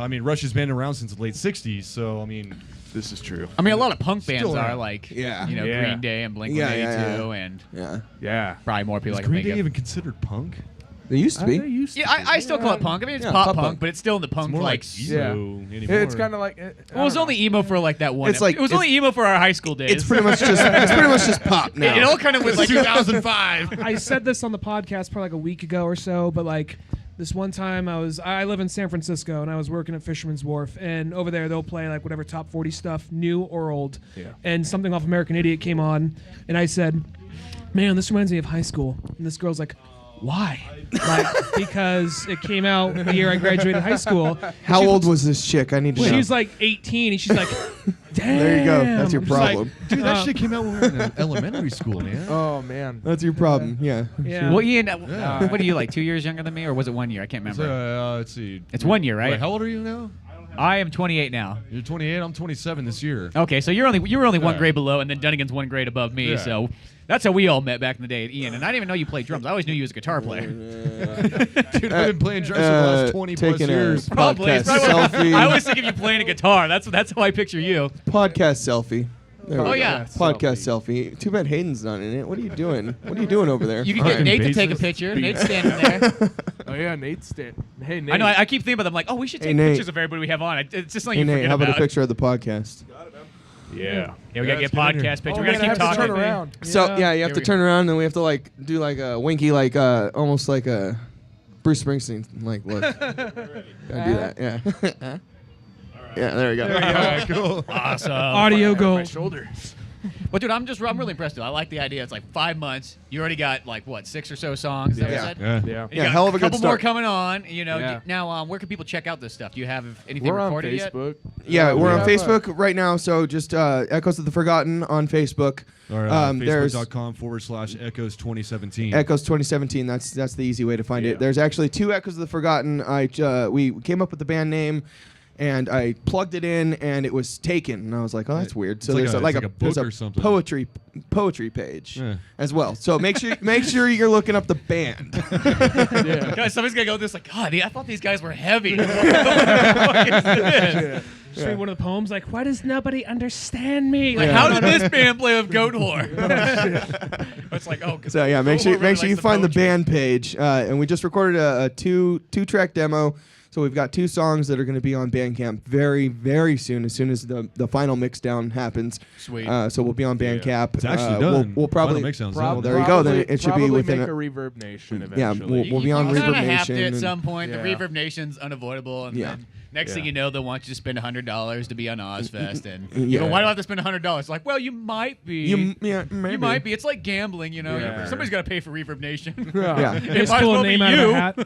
I mean, Rush has been around since the late '60s, so I mean, this is true. I mean, a lot of punk bands Still are around. like, Yeah. Green Day and Blink-182, and Yeah. probably more people is I can Green think Day of. even considered punk? They used to be. Yeah, I still call it punk. I mean, it's Yeah, pop pop punk, punk. but it's still in the punk More like Yeah. emo anymore. It's kind of like. Well, it was only emo for like that one. It's like- it was only emo for our high school days. It's pretty much just pop now. It all kind of was like 2005. I said this on the podcast probably like a week ago or so, but like this one time I live in San Francisco and I was working at Fisherman's Wharf, and over there they'll play like whatever top 40 stuff, new or old. Yeah. And something off American Idiot came on, and I said, "Man, this reminds me of high school." And this girl's like, "Why?" Like, because it came out the year I graduated high school. How old was this chick? I need to know. She's like 18, and she's like, "Damn." There you go. That's your I'm just like, problem. Dude, that shit came out when we were in elementary school, man. Oh man. That's your problem. Yeah. Yeah. Well, Ian, what are you like? 2 years younger than me, or was it 1 year? I can't remember. Let's see. It's 1 year, right? Wait, how old are you now? I am 28 now. You're 28. I'm 27 this year. Okay, so you were only one Yeah. grade below, and then Dunigan's 1 grade above me. Yeah. So that's how we all met back in the day at Ian. And I didn't even know you played drums. I always knew you as a guitar player. Dude, I've been playing drums for the last 20 plus taking a years. Probably. It's podcast probably selfie. I always think of you playing a guitar. That's how I picture you. Podcast selfie. There we Oh, go. yeah. Podcast selfie. Too bad Hayden's not in it. What are you doing? What are you doing over there? You can get Fucking Nate to take a bassist. picture. Nate's standing there. Oh yeah, Nate's stand. Hey Nate. I know. I keep thinking about them. Like, oh, we should Hey, take Nate. pictures of everybody we have on. It's just something Hey you Nate, forget how about about. a picture of the podcast? Yeah. Yeah, we gotta get let's get in here. podcast picture. Oh, we man, gotta I keep have to talking. turn around. So yeah, you have Here to we turn around, and then we have to like do like a winky, like almost like a Bruce Springsteen like look. Gotta do that. Yeah. Yeah. There we go. All right, cool. Awesome. Audio My gold. shoulder. But dude, I'm really impressed. Dude. I like the idea. It's like 5 months. You already got like what 6 or so songs. Is that what you Yeah. said? Yeah. Yeah. And you Yeah, got hell of a good couple more start. coming on. Yeah. Now, where can people check out this stuff? Do you have anything We're on recorded yet? Facebook. Yeah, we're on have Facebook right now. So just Echoes of the Forgotten on Facebook. Or There's Facebook.com/Echoes 2017. Echoes 2017. That's the easy way to find it. There's actually 2 Echoes of the Forgotten. We came up with the band name, and I plugged it in, and it was taken. And I was like, oh, that's weird. So It's there's like a there's book a or something. poetry page Yeah. as well. So make sure you're looking up the band. Yeah. Guys, somebody's gonna go this like, God, I thought these guys were heavy. What the fuck is this? Just read one of the poems like, "Why does nobody understand me?" Like, how did this band play with Goat Whore? It's like, oh, 'cause So yeah, make Goat sure Whore really you likes find the poetry. band page, and we just recorded a two track demo. So we've got 2 songs that are going to be on Bandcamp very, very soon. As soon as the final mix down happens. Sweet. So we'll be on Bandcamp. It's actually done. We'll probably. Final mixdown's Well, done. there you go. Then it should be Probably within. make a Reverb Nation Yeah, eventually. we'll be on You Reverb kind of have to Nation. at some point. Yeah. The Reverb Nation's unavoidable, and Yeah. then next thing Yeah. you know, they'll want you to spend $100 to be on Ozfest, and Yeah. you go, why do I have to spend $100? Like, well, you might be. Maybe. You might be. It's like gambling, you know. Yeah. Somebody's got to pay for Reverb Nation. Yeah. It Just might as pull well a be name out of a you. hat.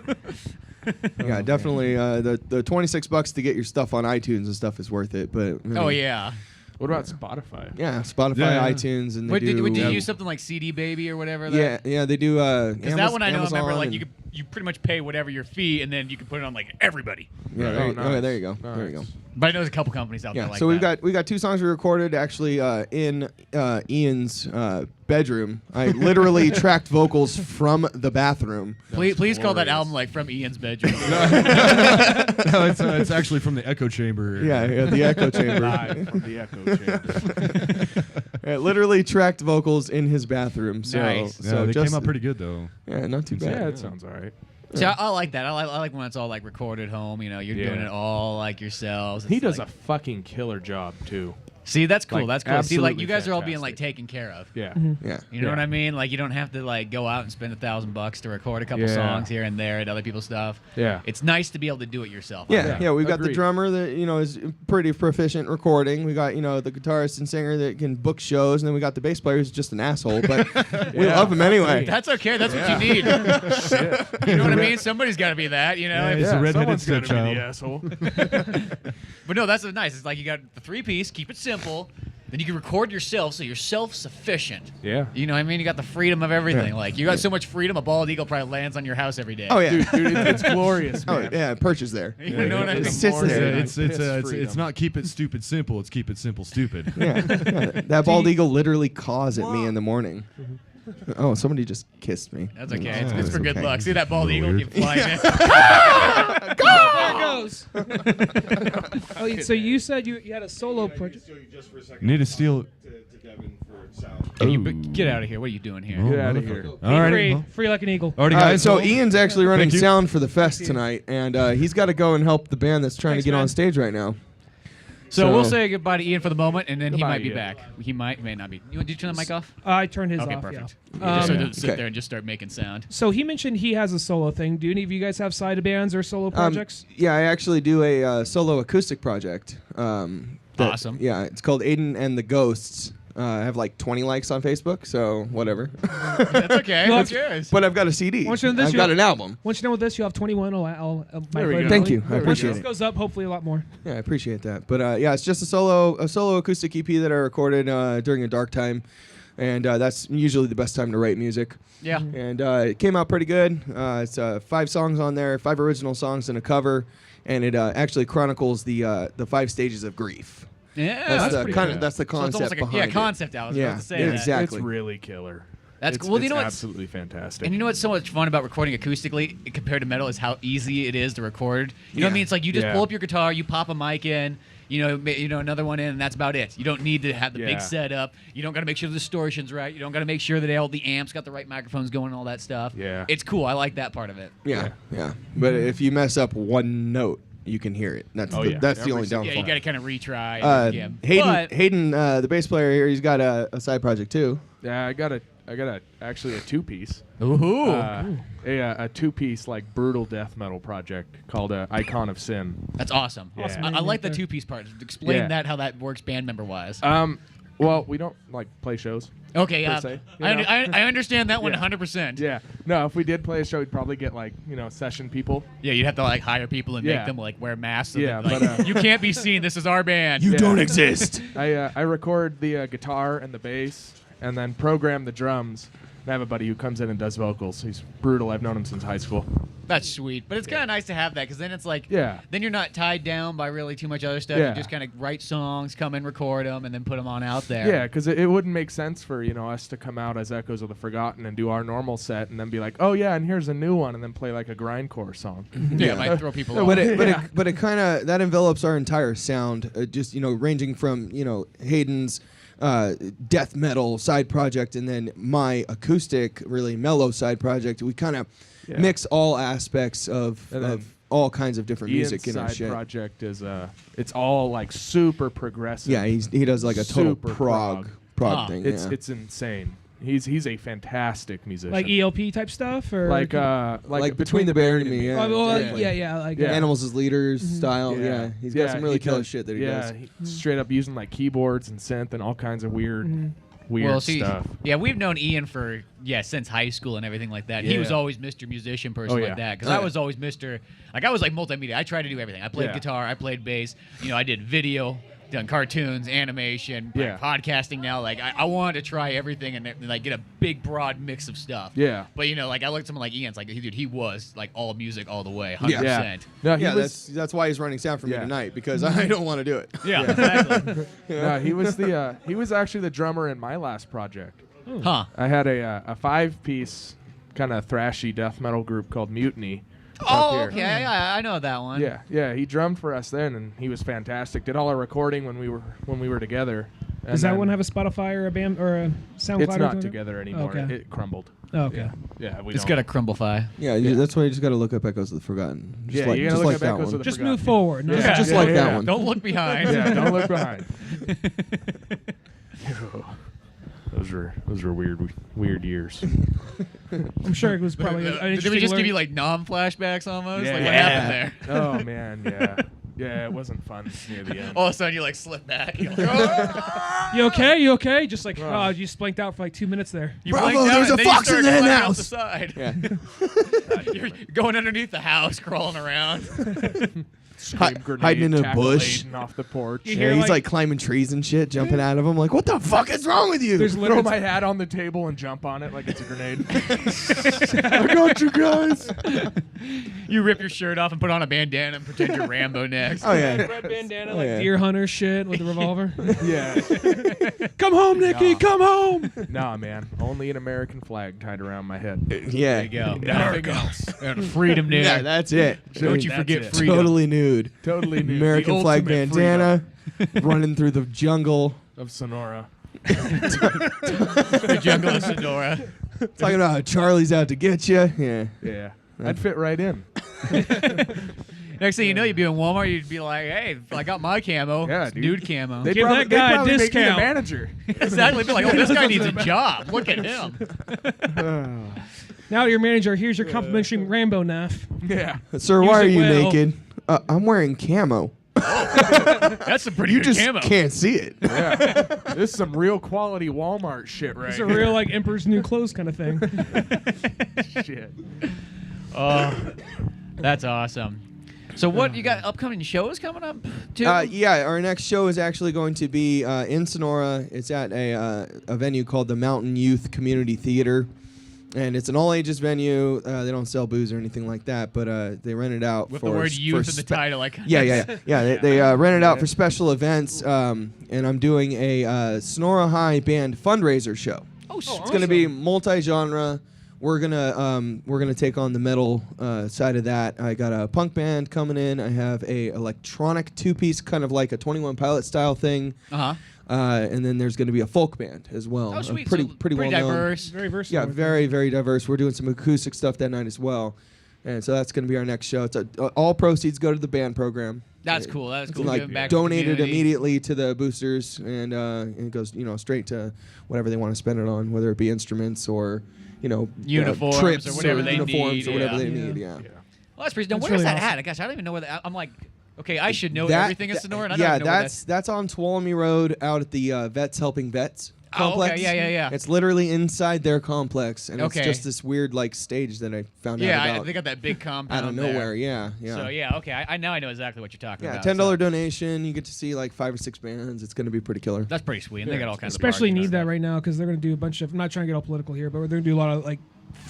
Yeah, definitely. The $26 to get your stuff on iTunes and stuff is worth it. But I Oh mean, yeah. What about Spotify? yeah, Spotify, Yeah. iTunes, and they Wait, do. did you use something like CD Baby or whatever? Yeah, they do. Because that one I know. I remember, like Amazon you pretty much pay whatever your fee, and then you can put it on like everybody. Yeah, Oh, there, nice. okay, there you go. There you go. But I know there's a couple companies out Yeah, there like so that. we got 2 songs we recorded actually in Ian's bedroom. I literally tracked vocals from the bathroom. Please call that album like From Ian's Bedroom. No, it's actually from the echo chamber. Yeah, the echo chamber. Live from the echo chamber. I literally tracked vocals in his bathroom. So, Nice. Yeah, so they just, came out pretty good though. Yeah, not too bad. Yeah, it sounds all right. See, I like that. I like when it's all like recorded home. You know, you're doing Yeah. it all like yourselves. He It's does like, a fucking killer job too. See, that's cool. like, That's cool. See, like absolutely you guys are all being fantastic. like taken care of. Yeah. Yeah. You know Yeah. what I mean? Like you don't have to like go out and spend $1,000 to record a couple Yeah. songs here and there and other people's stuff. Yeah. It's nice to be able to do it yourself. Yeah, we've got the Agreed. drummer that is pretty proficient recording. We got the guitarist and singer that can book shows, and then we got the bass player who's just an asshole, but we Yeah. love him anyway. That's okay. That's Yeah. what you need. Shit. You know what I mean? Somebody's got to be that. You know. Yeah, he's a redheaded someone's gotta stepchild. be the asshole. But no, that's nice. It's like you got the 3-piece, keep it simple. Then you can record yourself, so you're self-sufficient. Yeah. You know what I mean? You got the freedom of everything. Yeah. Like you got so much freedom, a bald eagle probably lands on your house every day. Oh yeah, Dude, it's glorious, Oh man. yeah, perches there. You know what I It mean? sits More there. than It's freedom. not keep it stupid simple. It's keep it simple stupid. Yeah. That bald eagle literally caws at me in the morning. Oh, somebody just kissed me. That's okay. Oh, It's for good okay. luck. See that bald eagle Weird. keep flying in? There it goes. Oh, so you said you had a solo project. You need to steal. Hey, get out of here. What are you doing here? Get out of here. All right. Free, free like an eagle. Alrighty, All right, guys. so Ian's actually running Thank you. sound for the fest tonight, and he's got to go and help the band that's trying Thanks, to get man. on stage right now. So we'll say goodbye to Ian for the moment, and then he Goodbye, might be Ian. back. He may not be. Did you turn the mic off? I turned his Okay, off. perfect. Yeah. Just so Um, to sit Okay. there and just start making sound. So he mentioned he has a solo thing. Do any of you guys have side bands or solo projects? Yeah, I actually do a solo acoustic project. Awesome. Yeah, it's called Aiden and the Ghosts. I have like 20 likes on Facebook, so whatever. That's okay. Well, That's yours. But I've got a CD. Once you're in this, I've you'll- got an album. Once you know with this, you'll have 21. I'll There we go. Thank you. I Once appreciate this it. goes up, hopefully a lot more. Yeah, I appreciate that. But yeah, it's just a solo acoustic EP that I recorded during a dark time, and that's usually the best time to write music. Yeah. And it came out pretty good. It's 5 songs on there, 5 original songs and a cover, and it actually chronicles the 5 stages of grief. Yeah. That's the pretty kind good. of that's the So it's concept almost like a behind it. concept. I was Yeah, about to say yeah, that. exactly. It's really killer. That's It's- cool. Well, you it's know what's absolutely fantastic. And you know what's so much fun about recording acoustically compared to metal is how easy it is to record. You know what I Yeah. mean? It's like you just Yeah. pull up your guitar, you pop a mic in, you know another one in, and that's about it. You don't need to have the Yeah. big setup. You don't got to make sure the distortion's right. You don't got to make sure that all the amps got the right microphones going and all that stuff. Yeah. It's cool. I like that part of it. Yeah, yeah. But if you mess up one note, you can hear it. That's Oh, the, yeah. that's the Every only single Yeah, downfall. you got to kind of retry again. But Hayden, the bass player here, he's got a side project too. Yeah, I got actually a 2-piece. Ooh. A 2-piece like brutal death metal project called Icon of Sin. That's awesome. Yeah. I like the Right there. 2-piece part. Explain Yeah. that, how that works band member wise. Well, we don't like play shows. Okay, per se, you I, know? I understand that one Yeah. 100%. Yeah. No, if we did play a show, we'd probably get like session people. Yeah, you'd have to like hire people and Yeah. make them like wear masks. Yeah, like, but, you can't be seen. This is our band. You Yeah. don't exist. I record the guitar and the bass, and then program the drums. And I have a buddy who comes in and does vocals. He's brutal. I've known him since high school. That's sweet, but it's kind of nice to have that because then it's like, Yeah. then you're not tied down by really too much other stuff. Yeah. You just kind of write songs, come and record them, and then put them on out there. Yeah, because it wouldn't make sense for us to come out as Echoes of the Forgotten and do our normal set and then be like, oh yeah, and here's a new one, and then play like a grindcore song. Yeah, it might throw people No, off. but it kind of that envelops our entire sound, just ranging from Hayden's death metal side project and then my acoustic, really mellow side project. We kind of Yeah. mix all aspects of all kinds of different music in Ian's his side shit. project is it's all like super progressive. Yeah, he does like a total Super prog thing. It's insane. He's a fantastic musician. Like ELP type stuff, or like Between the Bear and Me. Yeah, Oh, well, exactly. yeah, like Animals as Leaders style. Yeah, he's got some really he killer does- shit that he does. Straight up using like keyboards and synth and all kinds of weird stuff. Yeah, we've known Ian for since high school and everything like that. He was Yeah. always Mr. Musician person Oh, yeah. like that because Oh, I yeah. was always Mr. Like I was like multimedia. I tried to do everything. I played Yeah. guitar. I played bass. I did video, done cartoons, animation, Yeah. podcasting now. Like I wanted to try everything and like get a big broad mix of stuff. Yeah. But like I looked at someone like Ian's like dude, he was like all music all the way, 100%. Yeah, that's why he's running sound for me tonight because I don't want to do it. Yeah, exactly. No, he was actually the drummer in my last project. Huh. I had a 5-piece kind of thrashy death metal group called Mutiny. Oh, okay. I know that one. Yeah. He drummed for us then, and he was fantastic. Did all our recording when we were together. And Does that then- one have a Spotify or a BAM or a SoundCloud? It's or not something? together anymore. Okay. It crumbled. Oh, okay. Yeah. We It's don't- got to crumblify. Yeah, that's why you just got to look up Echoes of the Forgotten. Just Yeah, you gotta look up that Echoes one. of the Just Forgotten. move forward. No? Yeah, just like that one. Don't look behind. Yeah, don't look behind. Those were weird years. I'm sure it was probably an Did we interesting just give learn- you like non-flashbacks almost? Yeah. Like what happened there? Oh man, yeah. Yeah, it wasn't fun near the end. All of a sudden you like slip back. You're like, "Oh!" You okay? You okay? Just like, Oh. you blanked out for like 2 minutes there. You Bravo, blanked out there's and a then you fox in started the hen climbing off house. the side. Yeah. You're going underneath the house, crawling around. Hiding in a bush. Off the porch. You Yeah, hear, he's like- like climbing trees and shit, jumping out of them. Like, what the fuck is wrong with you? There's Throw literally my hat on the table and jump on it like it's a grenade. I got you guys. You rip your shirt off and put on a bandana and pretend you're Rambo next. Oh yeah. red bandana, Oh, like yeah. deer hunter shit with the revolver. Yeah. Come home, Nikki. Nah. Come home. Nah, man. Only an American flag tied around my head. Yeah. There you go. Nothing else. And freedom there. Yeah, that's it. Don't you That's forget it. freedom. Totally nude. Totally new. American The flag ultimate bandana, running through the jungle. of Sonora. The jungle of Sonora. Talking about how Charlie's out to get you. Yeah. Yeah. I'd fit right in. Next thing you know, you'd be in Walmart. You'd be like, "Hey, I got my camo. Yeah, It's dude. nude camo." They'd Give probably, that guy they'd a probably make me the discount. manager. Exactly. Be like, "Oh, this guy needs a job. Look at him." Now your manager. Here's your complimentary Rambo knife. Yeah. Sir, Use why are it you well. naked? I'm wearing camo. That's a pretty You good just camo. can't see it. Yeah. This is some real quality Walmart shit right It's a here. real like Emperor's New Clothes kind of thing. shit. That's awesome. So what you got upcoming shows coming up too? Yeah, our next show is actually going to be in Sonora. It's at a venue called the Mountain Youth Community Theater, and it's an all-ages venue. They don't sell booze or anything like that, but they rent it out With for the word for youth in the title, like Yeah. They rent it out for special events, and I'm doing a Sonora High band fundraiser show. Oh, It's going to be multi-genre. We're gonna take on the metal side of that. I got a punk band coming in. I have a electronic 2-piece, kind of like a 21 Pilot style thing. And then there's going to be a folk band as well. Oh, sweet. Pretty So pretty well diverse. Very versatile. Yeah, very very diverse. We're doing some acoustic stuff that night as well, and so that's going to be our next show. It's all proceeds go to the band program. That's cool. That's It's cool. like Giving back to the donated community. immediately to the boosters, and it goes straight to whatever they want to spend it on, whether it be instruments or Uniforms trips or whatever they uniforms need, or whatever yeah. they need. Yeah. Well, that's pretty. Now, That's where's really that awesome. at? Gosh, I don't even know where that. I'm like, okay, I should know That- everything in Sonora. And I yeah, don't even know where that's on Tuolumne Road out at the Vets Helping Vets complex. okay, yeah. It's literally inside their complex, and Okay. it's just this weird like stage that I found Yeah, out about they got that big compound out of there. nowhere. Yeah. So yeah, okay. I now I know exactly what you're talking Yeah, about. $10 donation. You get to see like 5 or 6 bands. It's going to be pretty killer. That's pretty sweet. And they got all kinds Especially of need that right now because they're going to do a bunch of. I'm not trying to get all political here, but they're going to do a lot of like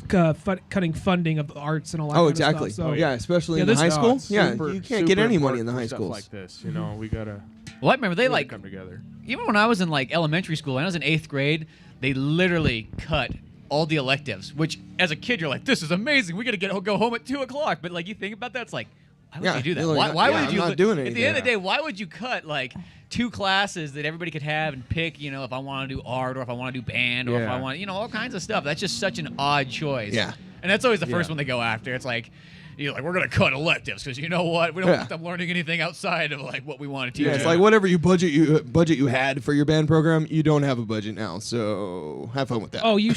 cutting funding of the arts and all that. Oh, kind exactly. Of stuff. So, yeah, especially yeah, in the this- high school. it's Yeah, super- you can't get super any money in important the for high stuff schools. like this. You know, we gotta. Well, I remember they like come together. Even when I was in like elementary school, when I was in 8th grade, they literally cut all the electives. Which, as a kid, you're like, "This is amazing. We got to go home at 2:00." But like you think about that, it's like, why would Yeah, you do that? you're like, Why yeah, would I'm you? not doing At the anything. end of the day, why would you cut like 2 classes that everybody could have and pick? If I want to do art or if I want to do band or if I Yeah. want, all kinds of stuff. That's just such an odd choice. Yeah. And that's always the first Yeah. one they go after. It's like, you're like, we're gonna cut electives because you know what, we don't Yeah. want them learning anything outside of like what we want to teach. Yeah, it's like whatever budget you had for your band program, you don't have a budget now. So have fun with that. Oh, you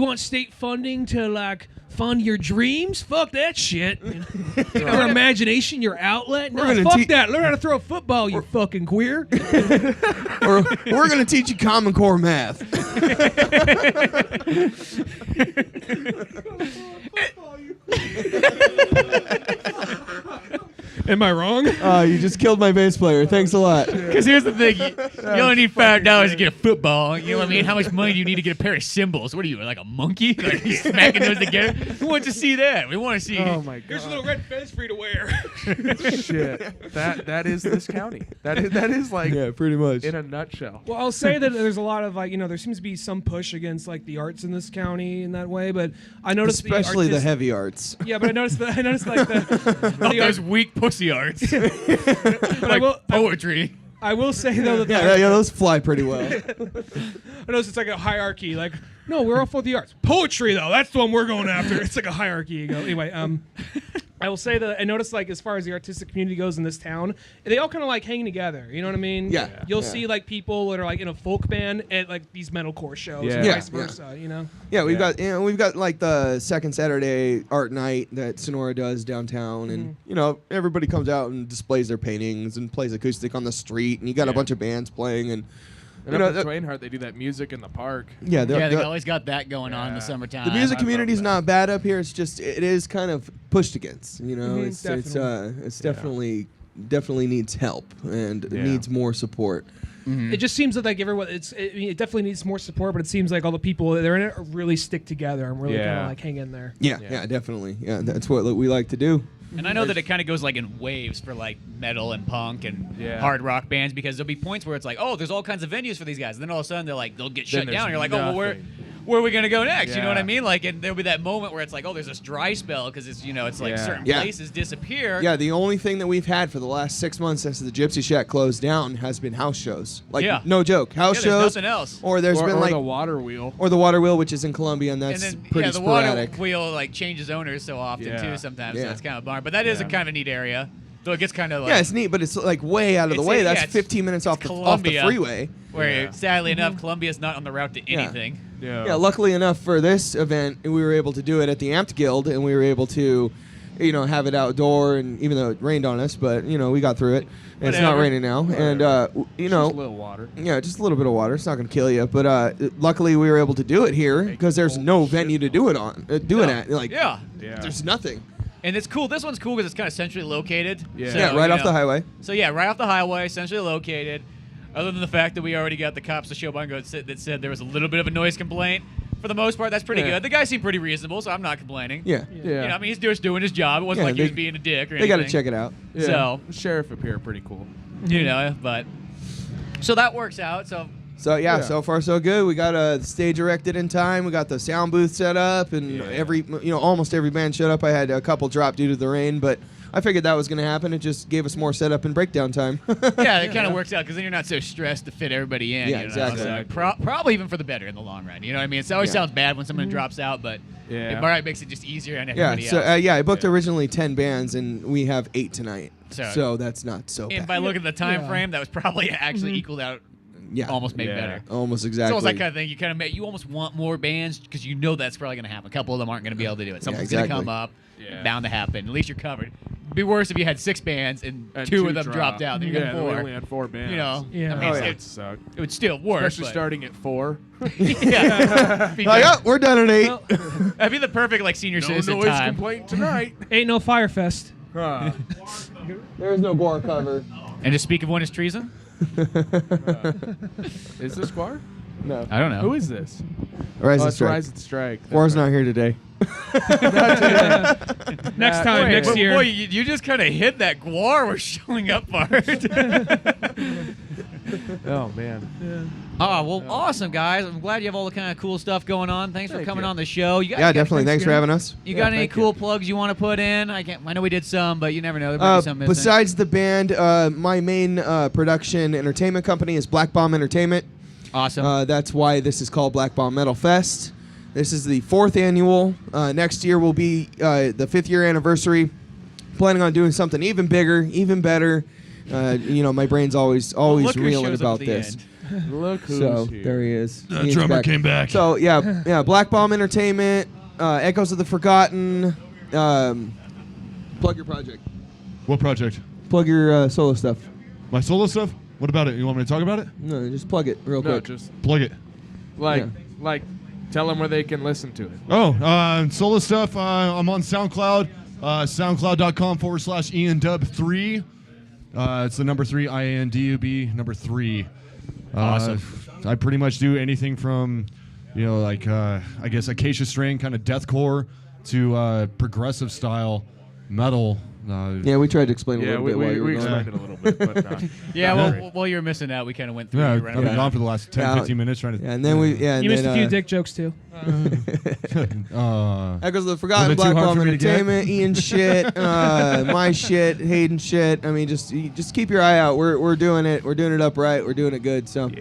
want state funding to like fund your dreams? Fuck that shit. Your imagination, your outlet. No, We're gonna fuck that. Learn how to throw a football, you fucking queer. Or we're gonna teach you Common Core math. Am I wrong? You just killed my bass player. Thanks a lot. Because here's the thing, you only need $5 to get a football. You know what I mean? How much money do you need to get a pair of cymbals? What are you, like a monkey? Like you smacking those together? Who wants to see that? We want to see. Oh my Here's a god. little red fez for you to wear. Shit. That is this county. That is like Yeah, pretty much. in a nutshell. Well, I'll say that there's a lot of like, there seems to be some push against like the arts in this county in that way, but I noticed Especially the artist- heavy arts. Yeah, but I noticed like the Not those weak pussy arts. but like poetry. I will say though that Yeah, those fly pretty well. I noticed it's like a hierarchy. Like, no, we're all for the arts. Poetry though, that's the one we're going after. It's like a hierarchy. You go anyway. I will say that I noticed like as far as the artistic community goes in this town, they all kind of like hang together. You know what I mean? Yeah. You'll Yeah. see like people that are like in a folk band at like these metalcore shows, Yeah. and Yeah. vice versa. You know? Yeah, we've got like the second Saturday art night that Sonora does downtown, and everybody comes out and displays their paintings and plays acoustic on the street, and you got a bunch of bands playing, and And up in Twainhart, they do that music in the park. yeah, They always got that going on in the summertime. the music community's not bad up here. It's just it is kind of pushed against. It's definitely needs help and it needs more support. It just seems that like everyone, it definitely needs more support, but it seems like all the people that are in it really stick together and really kind of like hang in there. Yeah, definitely. Yeah, that's what we like to do. And I know that it kind of goes like in waves for like metal and punk and hard rock bands because there'll be points where it's like, oh, there's all kinds of venues for these guys. And then all of a sudden they'll get shut down. And you're like, oh, well, where are we going to go next? You know what I mean? Like, and there'll be that moment where it's like, oh, there's this dry spell because it's, it's like certain places disappear. Yeah, the only thing that we've had for the last 6 months since the Gypsy Shack closed down has been house shows. Like, no joke, house there's shows. nothing else. Or there's been like the Water Wheel. Or the Water Wheel, which is in Columbia, and that's pretty the sporadic. Water Wheel like changes owners so often too sometimes. So it's kind of a bummer. But that is a kind of neat area. Though it gets kind of like... Yeah, it's neat, but it's like way out of the way. That's 15 minutes off the freeway. Where, sadly enough, Columbia's not on the route to anything. Yeah, luckily enough for this event, we were able to do it at the Amped Guild, and we were able to, have it outdoor, and even though it rained on us, but, we got through it. And it's not raining now. And, just a little water. Yeah, just a little bit of water. It's not going to kill you. But luckily we were able to do it here because there's no venue to do it on. There's nothing. And it's cool. This one's cool because it's kind of centrally located. Yeah, So, right off the highway. So yeah, right off the highway, centrally located. Other than the fact that we already got the cops to show up on that said there was a little bit of a noise complaint. For the most part, that's pretty good. The guy seemed pretty reasonable, so I'm not complaining. Yeah. I mean, he's just doing his job. It wasn't like he was being a dick or anything. They got to check it out. Yeah. So the sheriff up here pretty cool. But so that works out. So so far so good. We got a stage erected in time. We got the sound booth set up, and almost every band showed up. I had a couple drop due to the rain, but I figured that was going to happen. It just gave us more setup and breakdown time. yeah, it kind of works out because then you're not so stressed to fit everybody in. Yeah, exactly. So probably even for the better in the long run. You know what I mean? It always sounds bad when someone drops out, but it makes it just easier on everybody else. I booked originally 10 bands, and we have 8 tonight. So that's not so bad. And by looking at the time frame, that was probably actually equaled out. Yeah, almost made better. Almost exactly. It's almost that kind of thing. You kind of you almost want more bands because you know that's probably going to happen. A couple of them aren't going to be able to do it. Something's going to come up. Bound to happen. At least you're covered. It'd be worse if you had 6 bands and 2 of them dropped out. Then you got 4. We only had 4 bands. I mean, it sucked. It would still work. Especially starting at 4. We're done at 8. Well, that'd be the perfect senior citizen noise time. complaint tonight. Ain't no Firefest. There's no Gore cover. And to speak of one is treason. Is this Guar? No. I don't know. Who is this? Rise and it's Strike. Rise and Strike. War's not here today. Next time, next year. Boy, you just kind of hit that Guar was showing up part. Oh, man. Oh, well, awesome, guys. I'm glad you have all the kind of cool stuff going on. Thanks for coming on the show. You guys Yeah, definitely. Thanks for having us. You got any cool plugs you want to put in? I know we did some, but you never know. There might be some missing. Besides the band, my main production entertainment company is Black Bomb Entertainment. Awesome. That's why this is called Black Bomb Metal Fest. This is the 4th annual. Next year will be the 5th year anniversary. Planning on doing something even bigger, even better. My brain's always reeling about this. Look who's here. There he is. The Ian's drummer came back. So yeah, Black Bomb Entertainment, Echoes of the Forgotten. Plug your project. What project? Plug your solo stuff. My solo stuff? What about it? You want me to talk about it? No, just plug it real quick. Just plug it. Like, tell them where they can listen to it. Oh, solo stuff. I'm on SoundCloud. SoundCloud.com/IanDub3. It's the number 3, IANDUB, number 3. Awesome. I pretty much do anything from, I guess Acacia Strain kind of deathcore to progressive style metal. Yeah, we tried to explain a little bit while you were we going. explained it a little bit, but not. While you were missing out, we kind of went through. Yeah, it I've been gone for the last 10, 15 minutes trying to. Yeah, and then we. Yeah, and You missed then, a few dick jokes too. Echoes of the Forgotten, Black Bomb Entertainment, Ian shit, my shit, Hayden shit. I mean, just keep your eye out. We're doing it. We're doing it upright. We're doing it good. So.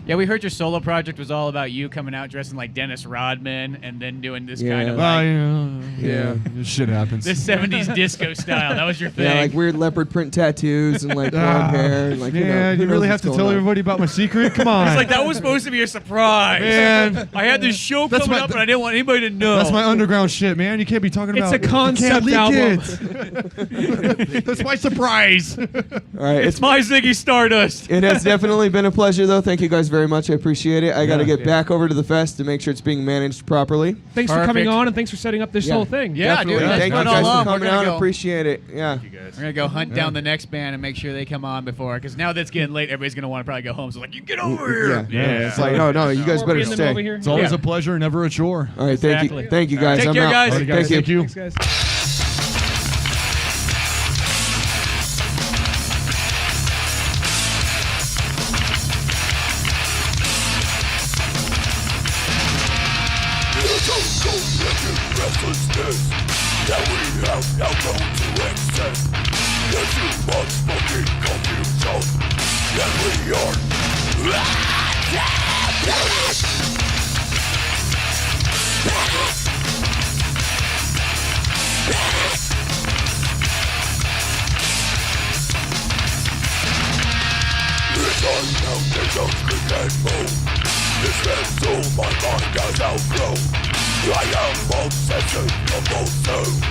Yeah, we heard your solo project was all about you coming out dressing like Dennis Rodman and then doing this kind of shit happens. This 70s disco style. That was your thing. Yeah, like weird leopard print tattoos and like blonde hair. And, like, you really have to tell everybody about my secret? Come on. It's like that was supposed to be a surprise. Man. I had this show coming up and I didn't want anybody to know. That's my underground shit, man. You can't be talking about. It's a concept album. That's my surprise. All right, it's my Ziggy Stardust. It has definitely been a pleasure, though. Thank you guys very much. I appreciate it. I got to get back over to the fest to make sure it's being managed properly. Thanks for coming on and thanks for setting up this whole thing. Yeah, Definitely. dude. Thank you guys for coming out. Appreciate it. Yeah. We're going to go hunt down the next band and make sure they come on before. Because now that it's getting late, everybody's going to want to probably go home. So, like, you get over here. Yeah. It's like, no, you guys better stay. It's always a pleasure, never a chore. All right, thank you. Thank you, guys. Take care, out. guys. Right, guys. Thank you. Thanks, guys. That we have now grown to excess. There's too much fucking confusion, and we are it's on foundations creep and move. This vessel my mind has outgrown. I am obsessive compulsive.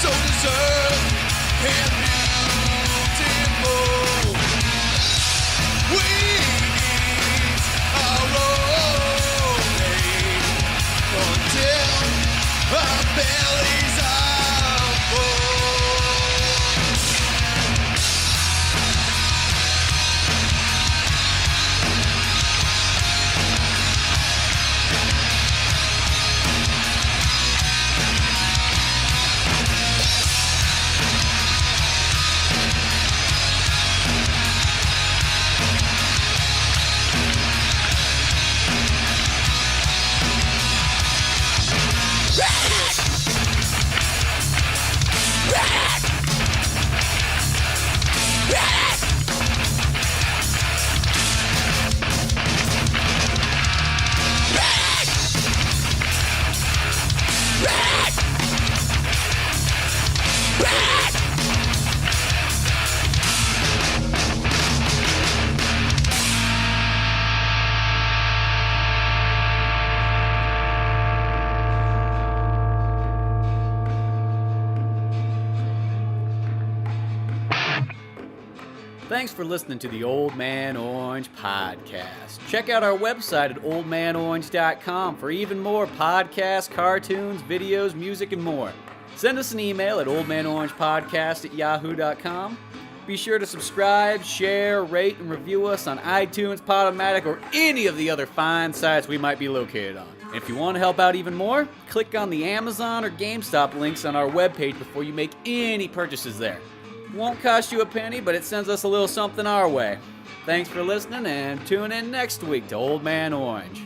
so deserved and beautiful. We eat our own aid until our bellies are full. Thanks for listening to the Old Man Orange podcast. Check out our website at oldmanorange.com for even more podcasts, cartoons, videos, music, and more. Send us an email at oldmanorangepodcast@yahoo.com. Be sure to subscribe, share, rate, and review us on iTunes, Podomatic, or any of the other fine sites we might be located on. And if you want to help out even more, click on the Amazon or GameStop links on our webpage before you make any purchases there. Won't cost you a penny, but it sends us a little something our way. Thanks for listening, and tune in next week to Old Man Orange.